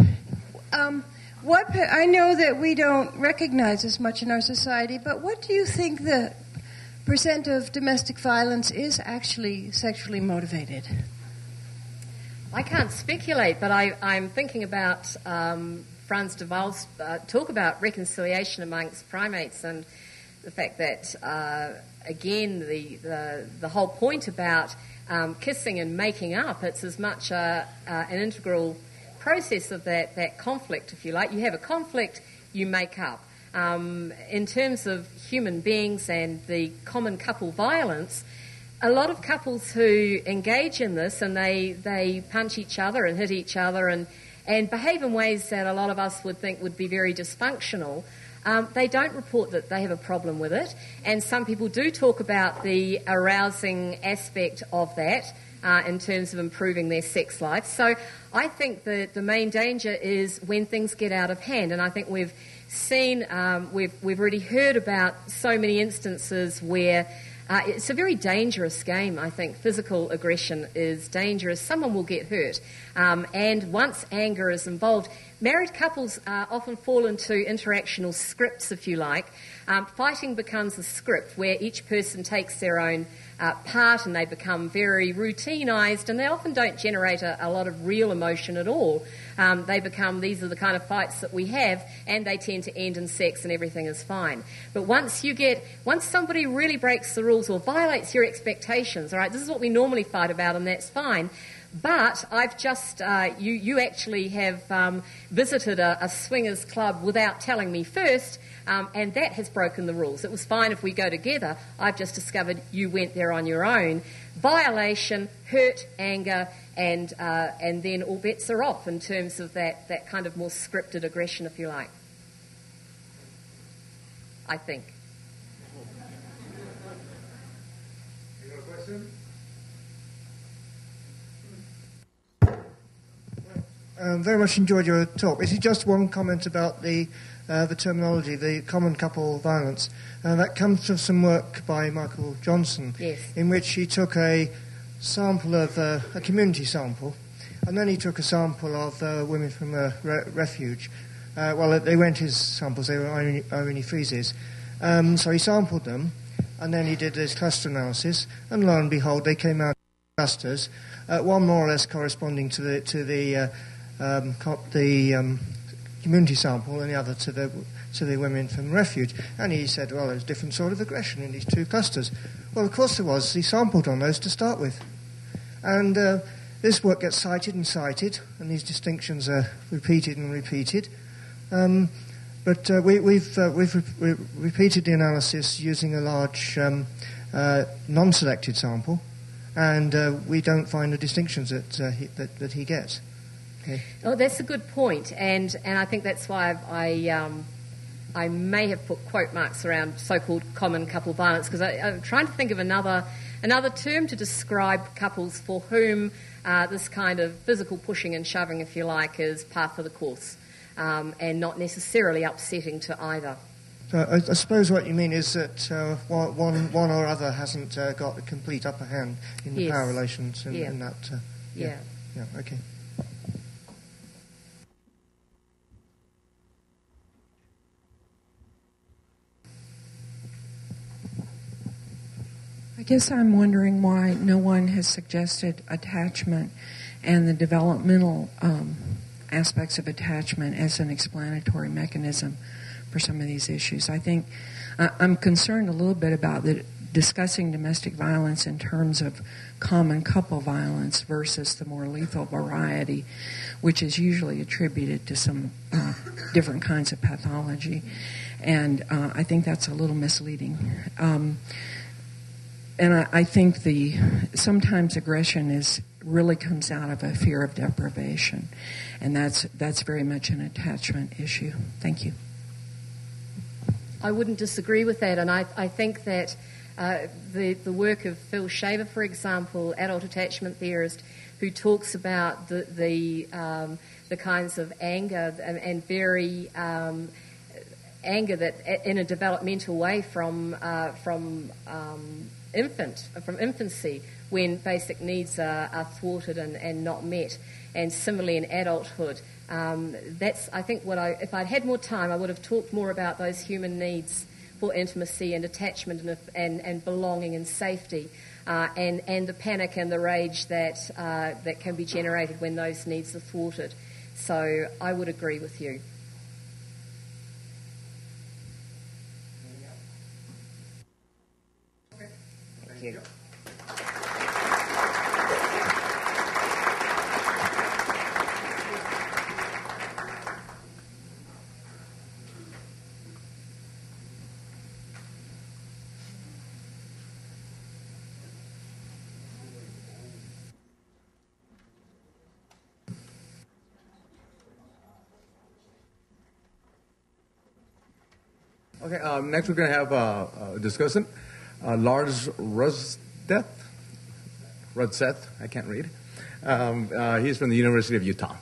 I know that we don't recognize as much in our society, but what do you think the percent of domestic violence is actually sexually motivated? I can't speculate, but I'm thinking about Franz de Waal's talk about reconciliation amongst primates, and the fact that, again, the whole point about kissing and making up, it's as much an integral process of that conflict, if you like. You have a conflict, you make up. In terms of human beings and the common couple violence, a lot of couples who engage in this and they punch each other and hit each other and behave in ways that a lot of us would think would be very dysfunctional, they don't report that they have a problem with it. And some people do talk about the arousing aspect of that in terms of improving their sex life. So I think that the main danger is when things get out of hand. And I think we've seen, we've already heard about so many instances where it's a very dangerous game, I think. Physical aggression is dangerous. Someone will get hurt. And once anger is involved, married couples often fall into interactional scripts, if you like. Fighting becomes a script where each person takes their own part and they become very routinized, and they often don't generate a lot of real emotion at all. They become, these are the kind of fights that we have, and they tend to end in sex and everything is fine. But once somebody really breaks the rules or violates your expectations, all right, this is what we normally fight about and that's fine. But I've just, you actually have visited a swingers club without telling me first, and that has broken the rules. It was fine if we go together. I've just discovered you went there on your own. Violation, hurt, anger, and then all bets are off in terms of that kind of more scripted aggression, if you like. I think. You got a question? Very much enjoyed your talk. This is just one comment about the terminology, the common couple violence. That comes from some work by Michael Johnson, yes, in which he took a sample of a community sample, and then he took a sample of women from a refuge. Well, they weren't his samples, they were Irene Fries's. So he sampled them, and then he did this cluster analysis, and lo and behold, they came out in clusters, one more or less corresponding to the community sample and the other to the women from refuge. And he said, well, there's different sort of aggression in these two clusters. Well, of course there was. He sampled on those to start with. And this work gets cited and cited, and these distinctions are repeated and repeated. But we've repeated the analysis using a large non-selected sample, and we don't find the distinctions that he gets. Okay. Oh, that's a good point, and I think that's why I may have put quote marks around so-called common couple violence, because I'm trying to think of another term to describe couples for whom this kind of physical pushing and shoving, if you like, is par for the course, and not necessarily upsetting to either. So I suppose what you mean is that one or other hasn't got the complete upper hand in the power relations in that. Yeah, okay. I guess I'm wondering why no one has suggested attachment and the developmental aspects of attachment as an explanatory mechanism for some of these issues. I think I'm concerned a little bit about discussing domestic violence in terms of common couple violence versus the more lethal variety, which is usually attributed to some different kinds of pathology. And I think that's a little misleading. And I think sometimes aggression really comes out of a fear of deprivation, and that's very much an attachment issue. Thank you. I wouldn't disagree with that, and I think that the work of Phil Shaver, for example, adult attachment theorist, who talks about the kinds of anger and very anger that in a developmental way from infancy, when basic needs are thwarted and not met, and similarly in adulthood. That's, I think, if I'd had more time, I would have talked more about those human needs for intimacy and attachment and belonging and safety, and the panic and the rage that can be generated when those needs are thwarted. So I would agree with you. Thank you. Okay, next we're going to have a discussant, Lars Rudstedt, I can't read. He's from the University of Utah.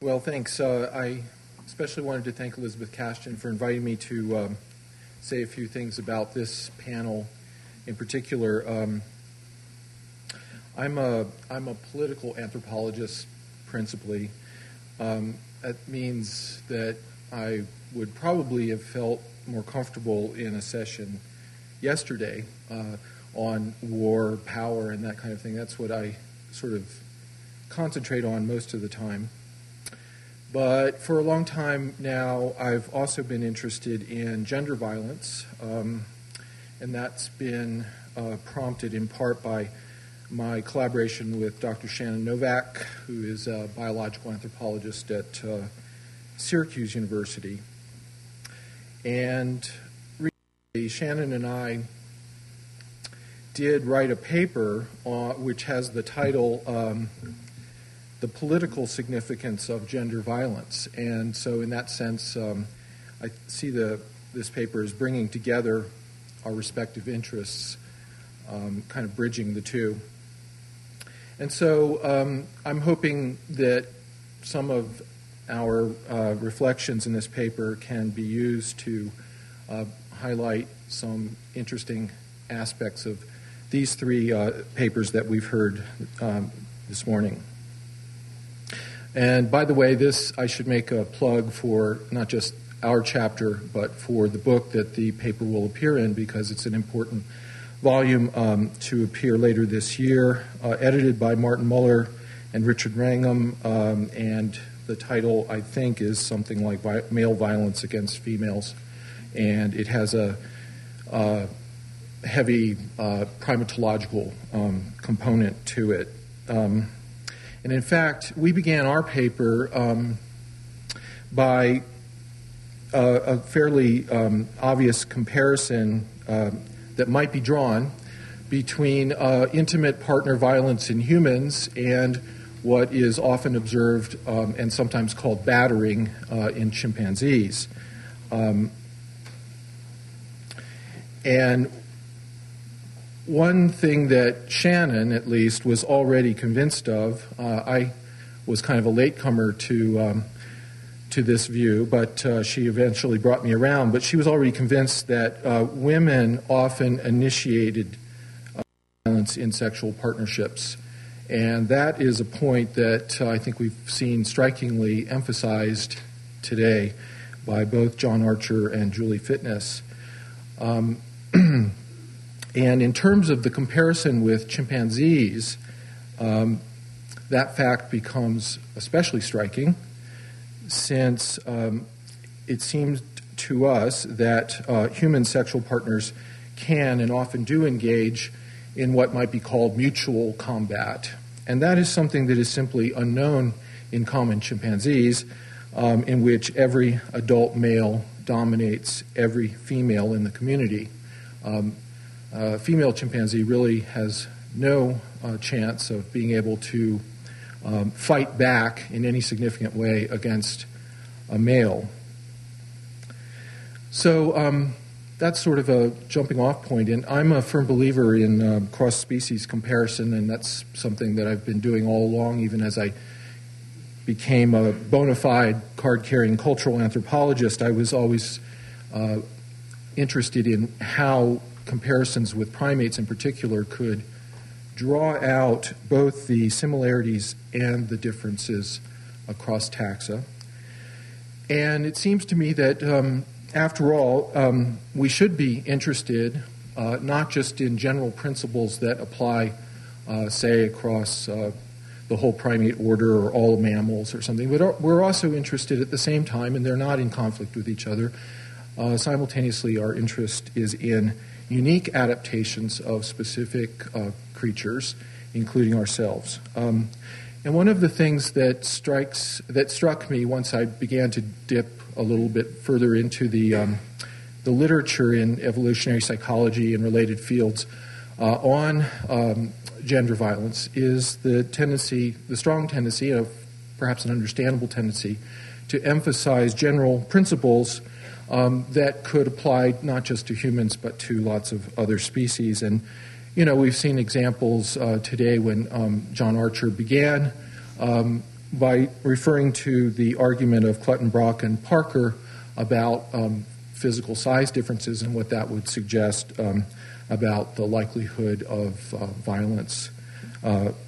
Well, thanks. I especially wanted to thank Elizabeth Cashton for inviting me to say a few things about this panel in particular. I'm a political anthropologist principally. That means that I would probably have felt more comfortable in a session yesterday on war, power, and that kind of thing. That's what I sort of concentrate on most of the time. But for a long time now, I've also been interested in gender violence, and that's been prompted in part by my collaboration with Dr. Shannon Novak, who is a biological anthropologist at Syracuse University. And recently, Shannon and I did write a paper which has the title The Political Significance of Gender Violence. And so in that sense, I see this paper as bringing together our respective interests, kind of bridging the two. And so I'm hoping that some of our reflections in this paper can be used to highlight some interesting aspects of these three papers that we've heard this morning. And by the way, I should make a plug for not just our chapter, but for the book that the paper will appear in, because it's an important volume to appear later this year, edited by Martin Muller and Richard Wrangham, and the title, I think, is something like Male Violence Against Females, and it has a heavy primatological component to it. And in fact, we began our paper by a fairly obvious comparison that might be drawn between intimate partner violence in humans and what is often observed and sometimes called battering in chimpanzees. And one thing that Shannon, at least, was already convinced of, I was kind of a latecomer to this view, but she eventually brought me around. But she was already convinced that women often initiated violence in sexual partnerships. And that is a point that I think we've seen strikingly emphasized today by both John Archer and Julie Fitness. And in terms of the comparison with chimpanzees, that fact becomes especially striking, since it seems to us that human sexual partners can and often do engage in what might be called mutual combat. And that is something that is simply unknown in common chimpanzees, in which every adult male dominates every female in the community. Female chimpanzee really has no chance of being able to fight back in any significant way against a male. So that's sort of a jumping off point, and I'm a firm believer in cross-species comparison, and that's something that I've been doing all along, even as I became a bona fide card-carrying cultural anthropologist. I was always interested in how comparisons with primates in particular could draw out both the similarities and the differences across taxa. And it seems to me that, after all, we should be interested not just in general principles that apply, say, across the whole primate order or all mammals or something, but we're also interested at the same time, and they're not in conflict with each other. Simultaneously, our interest is in unique adaptations of specific creatures, including ourselves. And one of the things that struck me once I began to dip a little bit further into the literature in evolutionary psychology and related fields on gender violence is the strong tendency, of perhaps an understandable tendency, to emphasize general principles that could apply not just to humans but to lots of other species. And we've seen examples today when John Archer began by referring to the argument of Clutton-Brock and Parker about physical size differences and what that would suggest about the likelihood of violence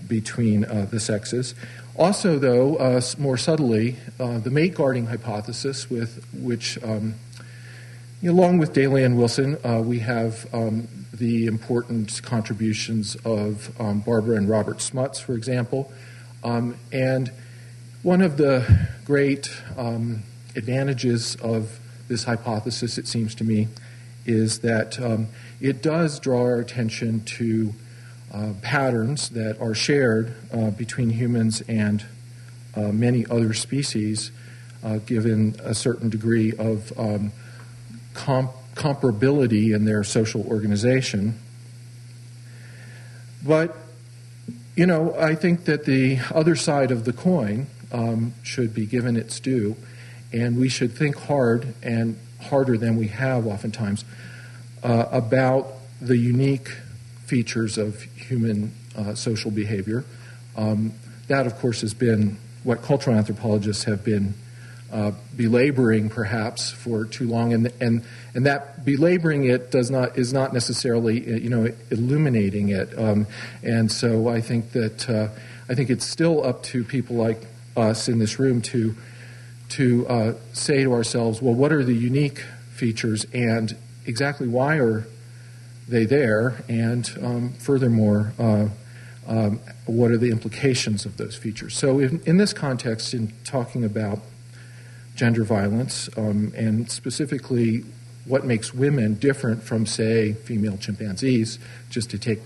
between the sexes. Also, though, more subtly, the mate guarding hypothesis, with which, along with Daly and Wilson, we have the important contributions of Barbara and Robert Smuts, for example. And one of the great advantages of this hypothesis, it seems to me, is that it does draw our attention to patterns that are shared between humans and many other species, given a certain degree of comparability in their social organization. But, I think that the other side of the coin should be given its due, and we should think hard, and harder than we have oftentimes, about the unique features of human social behavior. That, of course, has been what cultural anthropologists have been belaboring, perhaps, for too long, and that belaboring it is not necessarily illuminating it. And so I think that I think it's still up to people like us in this room to say to ourselves, well, what are the unique features, and exactly why are they there, and furthermore, what are the implications of those features? So in this context, in talking about gender violence, and specifically what makes women different from, say, female chimpanzees, just to take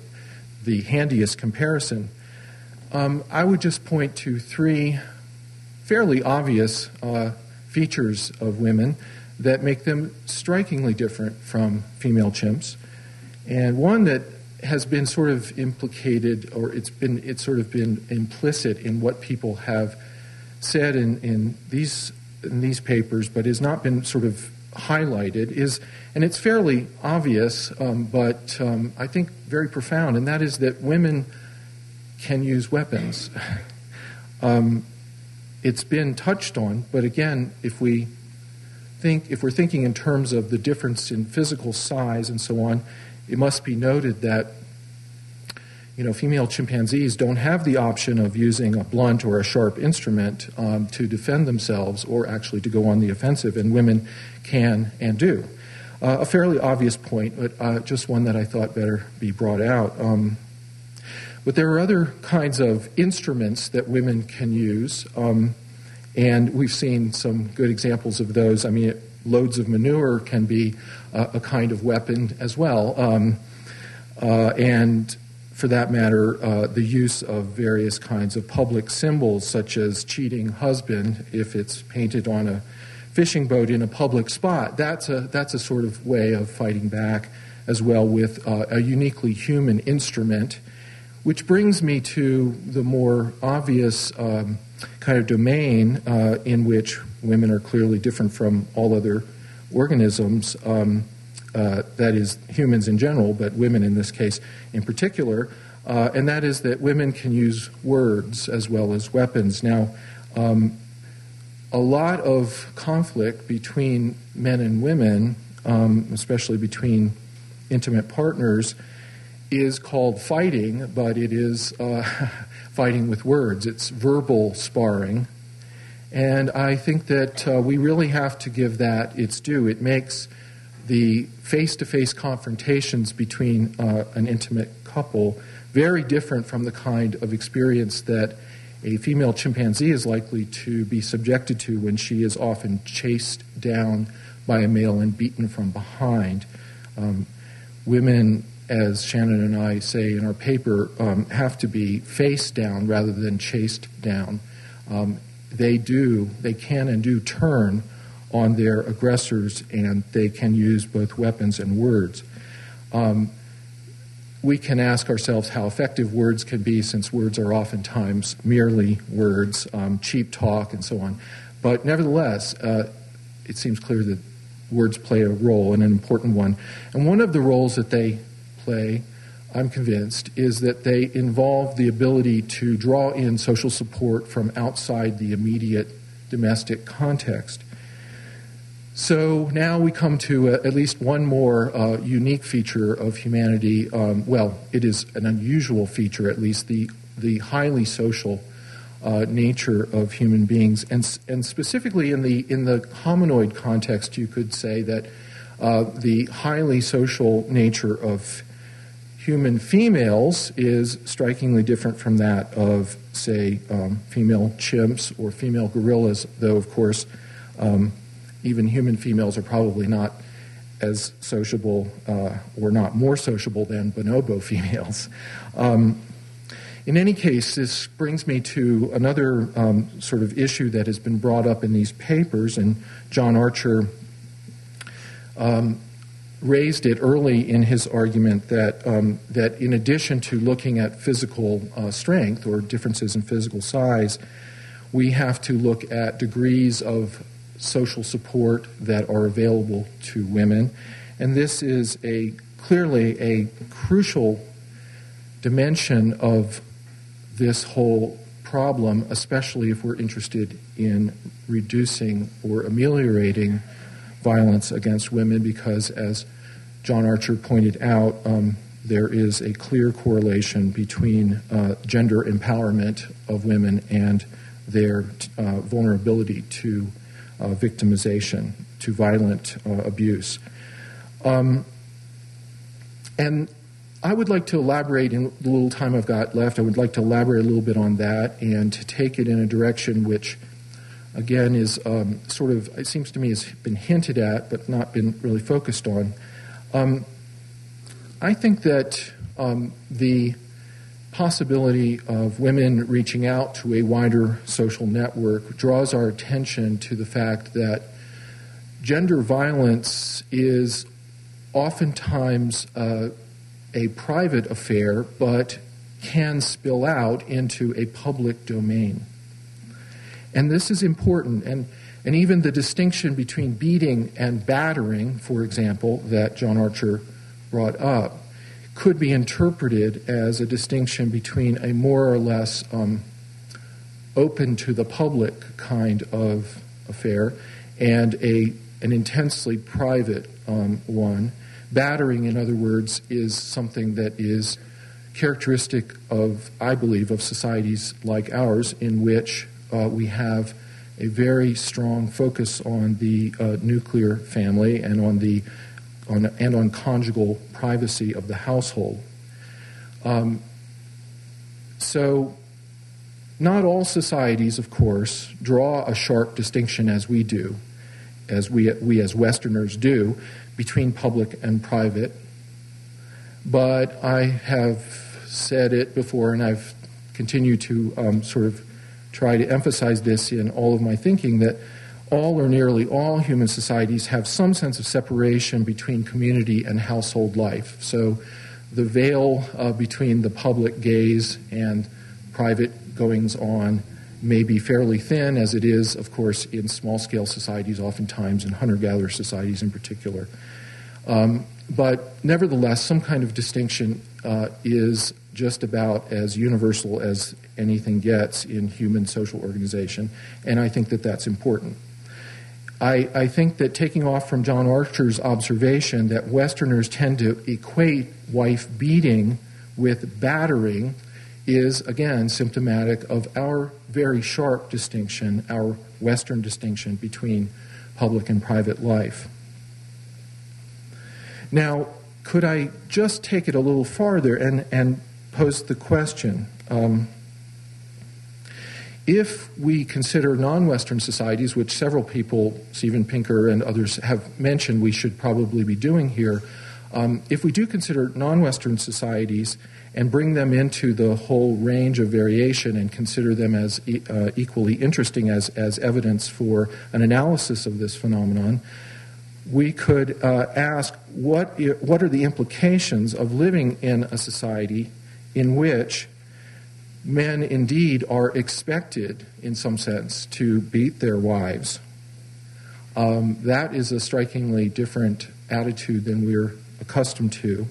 the handiest comparison, I would just point to three fairly obvious features of women that make them strikingly different from female chimps. And one that has been sort of implicated, or it's sort of been implicit in what people have said in these papers, but has not been sort of highlighted, is, and it's fairly obvious, but I think very profound, and that is that women can use weapons. It's been touched on, but again, if we're thinking in terms of the difference in physical size and so on, it must be noted that female chimpanzees don't have the option of using a blunt or a sharp instrument to defend themselves or actually to go on the offensive, and women can and do. A fairly obvious point, but just one that I thought better be brought out. But there are other kinds of instruments that women can use, and we've seen some good examples of those. I mean, loads of manure can be a kind of weapon as well, and for that matter, the use of various kinds of public symbols, such as cheating husband, if it's painted on a fishing boat in a public spot, that's a sort of way of fighting back as well with a uniquely human instrument. Which brings me to the more obvious kind of domain in which women are clearly different from all other organisms, that is humans in general, but women in this case in particular, and that is that women can use words as well as weapons. Now, a lot of conflict between men and women, especially between intimate partners, is called fighting, but it is fighting with words. It's verbal sparring. And I think that we really have to give that its due. It makes the face-to-face confrontations between an intimate couple very different from the kind of experience that a female chimpanzee is likely to be subjected to when she is often chased down by a male and beaten from behind. Women as Shannon and I say in our paper, have to be face down rather than chased down. They can and do turn on their aggressors, and they can use both weapons and words. We can ask ourselves how effective words can be, since words are oftentimes merely words, cheap talk, and so on. But nevertheless, it seems clear that words play a role, and an important one. And one of the roles that they play, I'm convinced, is that they involve the ability to draw in social support from outside the immediate domestic context. So now we come to at least one more unique feature of humanity. Well, it is an unusual feature, at least, the highly social nature of human beings, and specifically in the hominoid context, you could say that the highly social nature of human females is strikingly different from that of, say, female chimps or female gorillas, though, of course, even human females are probably not as sociable or not more sociable than bonobo females. In any case, this brings me to another sort of issue that has been brought up in these papers, and John Archer raised it early in his argument that that in addition to looking at physical strength or differences in physical size, we have to look at degrees of social support that are available to women. And this is clearly a crucial dimension of this whole problem, especially if we're interested in reducing or ameliorating violence against women, because, as John Archer pointed out, there is a clear correlation between gender empowerment of women and their vulnerability to victimization, to violent abuse. And I would like to elaborate, in the little time I've got left, I would like to elaborate a little bit on that and to take it in a direction which, again, is sort of, it seems to me, has been hinted at but not been really focused on. I think that the possibility of women reaching out to a wider social network draws our attention to the fact that gender violence is oftentimes a private affair, but can spill out into a public domain. And this is important, and even the distinction between beating and battering, for example, that John Archer brought up, could be interpreted as a distinction between a more or less open to the public kind of affair and an intensely private one. Battering, in other words, is something that is characteristic of, I believe, of societies like ours, in which we have a very strong focus on the nuclear family and on conjugal privacy of the household. So not all societies, of course, draw a sharp distinction as we do, as we as Westerners do, between public and private. But I have said it before, and I've continued to sort of try to emphasize this in all of my thinking, that all or nearly all human societies have some sense of separation between community and household life. So the veil between the public gaze and private goings-on may be fairly thin, as it is, of course, in small-scale societies, oftentimes in hunter-gatherer societies in particular. But nevertheless, some kind of distinction is just about as universal as anything gets in human social organization, and I think that that's important. I think that, taking off from John Archer's observation that Westerners tend to equate wife beating with battering is, again, symptomatic of our very sharp distinction, our Western distinction between public and private life. Now, could I just take it a little farther and pose the question, if we consider non-Western societies, which several people, Steven Pinker and others, have mentioned we should probably be doing here, If we do consider non-Western societies and bring them into the whole range of variation and consider them as equally interesting as evidence for an analysis of this phenomenon, we could ask what are the implications of living in a society in which men indeed are expected, in some sense, to beat their wives. That is a strikingly different attitude than we're accustomed to.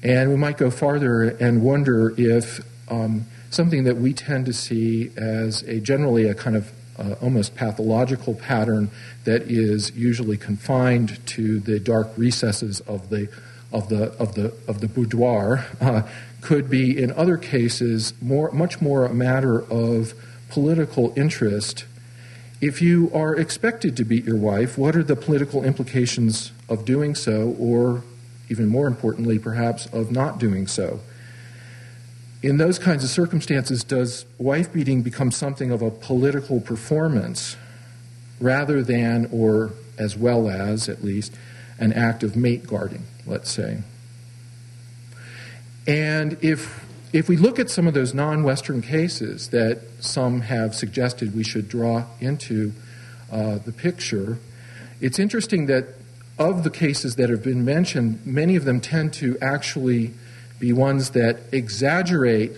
And we might go farther and wonder if something that we tend to see as generally a kind of almost pathological pattern that is usually confined to the dark recesses of the boudoir could be, in other cases, much more a matter of political interest. If you are expected to beat your wife, what are the political implications of doing so, or even more importantly, perhaps, of not doing so? In those kinds of circumstances, does wife beating become something of a political performance rather than, or as well as, at least, an act of mate guarding, let's say? And if we look at some of those non-Western cases that some have suggested we should draw into the picture, it's interesting that of the cases that have been mentioned, many of them tend to actually be ones that exaggerate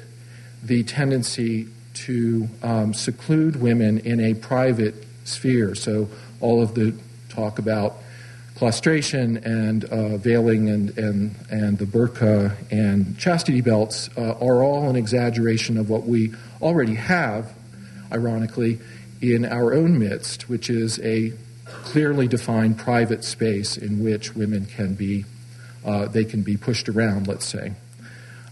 the tendency to seclude women in a private sphere. So all of the talk about claustration and veiling and the burqa and chastity belts are all an exaggeration of what we already have, ironically, in our own midst, which is a clearly defined private space in which women can be pushed around, let's say.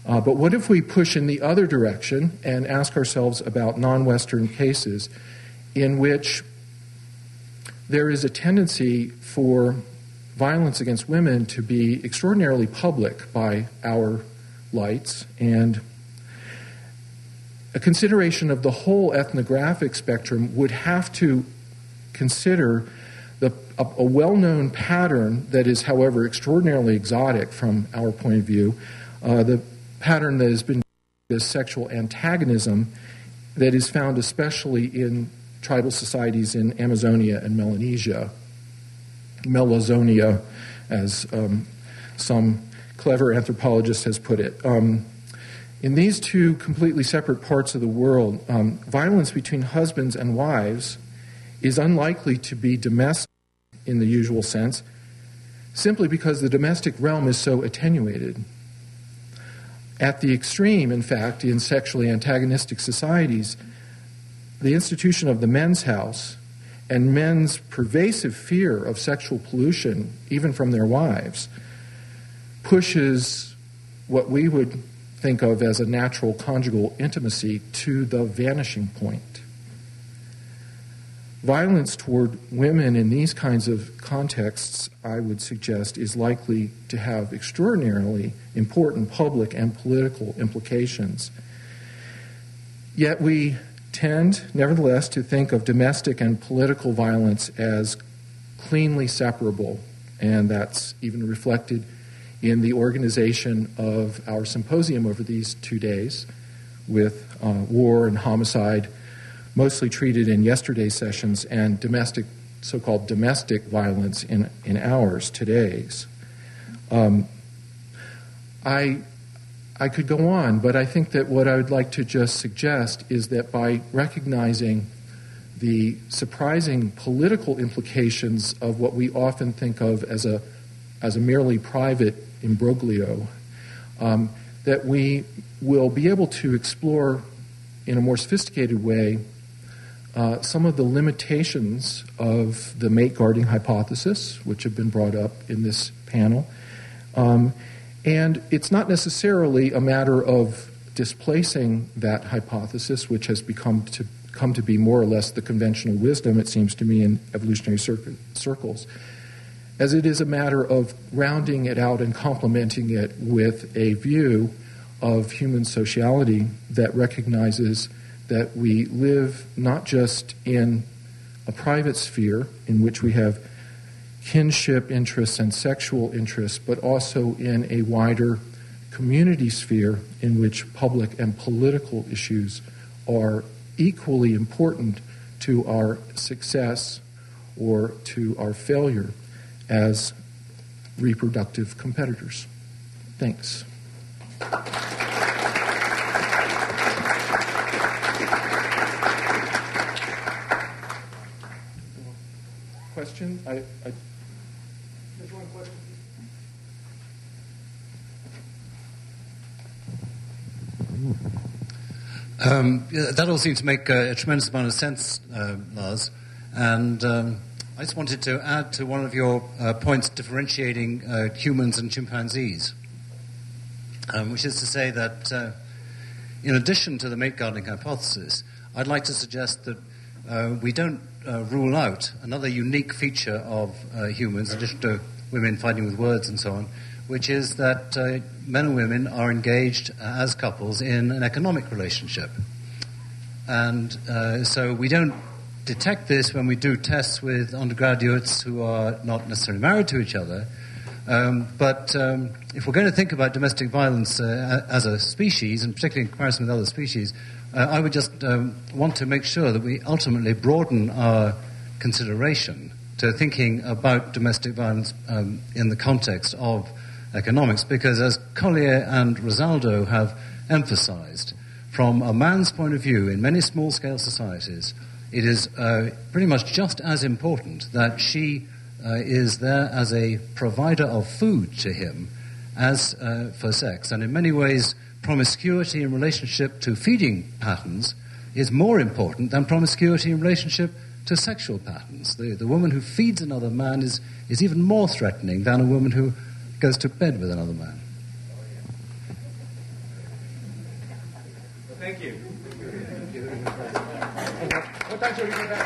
But what if we push in the other direction and ask ourselves about non-Western cases in which there is a tendency for violence against women to be extraordinarily public by our lights, and a consideration of the whole ethnographic spectrum would have to consider a well-known pattern that is, however, extraordinarily exotic from our point of view, the pattern that has been as sexual antagonism that is found especially in tribal societies in Amazonia and Melanesia. Melazonia, as some clever anthropologist has put it. In these two completely separate parts of the world, violence between husbands and wives is unlikely to be domestic in the usual sense, simply because the domestic realm is so attenuated. At the extreme, in fact, in sexually antagonistic societies, the institution of the men's house and men's pervasive fear of sexual pollution, even from their wives, pushes what we would think of as a natural conjugal intimacy to the vanishing point. Violence toward women in these kinds of contexts, I would suggest, is likely to have extraordinarily important public and political implications. Yet we tend, nevertheless, to think of domestic and political violence as cleanly separable, and that's even reflected in the organization of our symposium over these 2 days, with war and homicide mostly treated in yesterday's sessions, and so-called domestic violence in ours, today's. I could go on, but I think that what I would like to just suggest is that by recognizing the surprising political implications of what we often think of as a merely private imbroglio, that we will be able to explore in a more sophisticated way some of the limitations of the mate guarding hypothesis, which have been brought up in this panel. And it's not necessarily a matter of displacing that hypothesis, which has come to be more or less the conventional wisdom, it seems to me, in evolutionary circles, as it is a matter of rounding it out and complementing it with a view of human sociality that recognizes that we live not just in a private sphere in which we have kinship interests and sexual interests, but also in a wider community sphere in which public and political issues are equally important to our success or to our failure as reproductive competitors. Thanks. Question? There's one question. That all seems to make a tremendous amount of sense, Lars. And I just wanted to add to one of your points differentiating humans and chimpanzees, which is to say that in addition to the mate gardening hypothesis, I'd like to suggest that we don't rule out another unique feature of humans, in addition to women fighting with words and so on, which is that men and women are engaged as couples in an economic relationship. And so we don't detect this when we do tests with undergraduates who are not necessarily married to each other. But if we're going to think about domestic violence as a species, and particularly in comparison with other species, I would just want to make sure that we ultimately broaden our consideration to thinking about domestic violence in the context of economics, because as Collier and Rosaldo have emphasized, from a man's point of view, in many small-scale societies, it is pretty much just as important that she is there as a provider of food to him as for sex. And in many ways, promiscuity in relationship to feeding patterns is more important than promiscuity in relationship to sexual patterns. The woman who feeds another man is even more threatening than a woman who goes to bed with another man. Well, thank you. What time should we get back?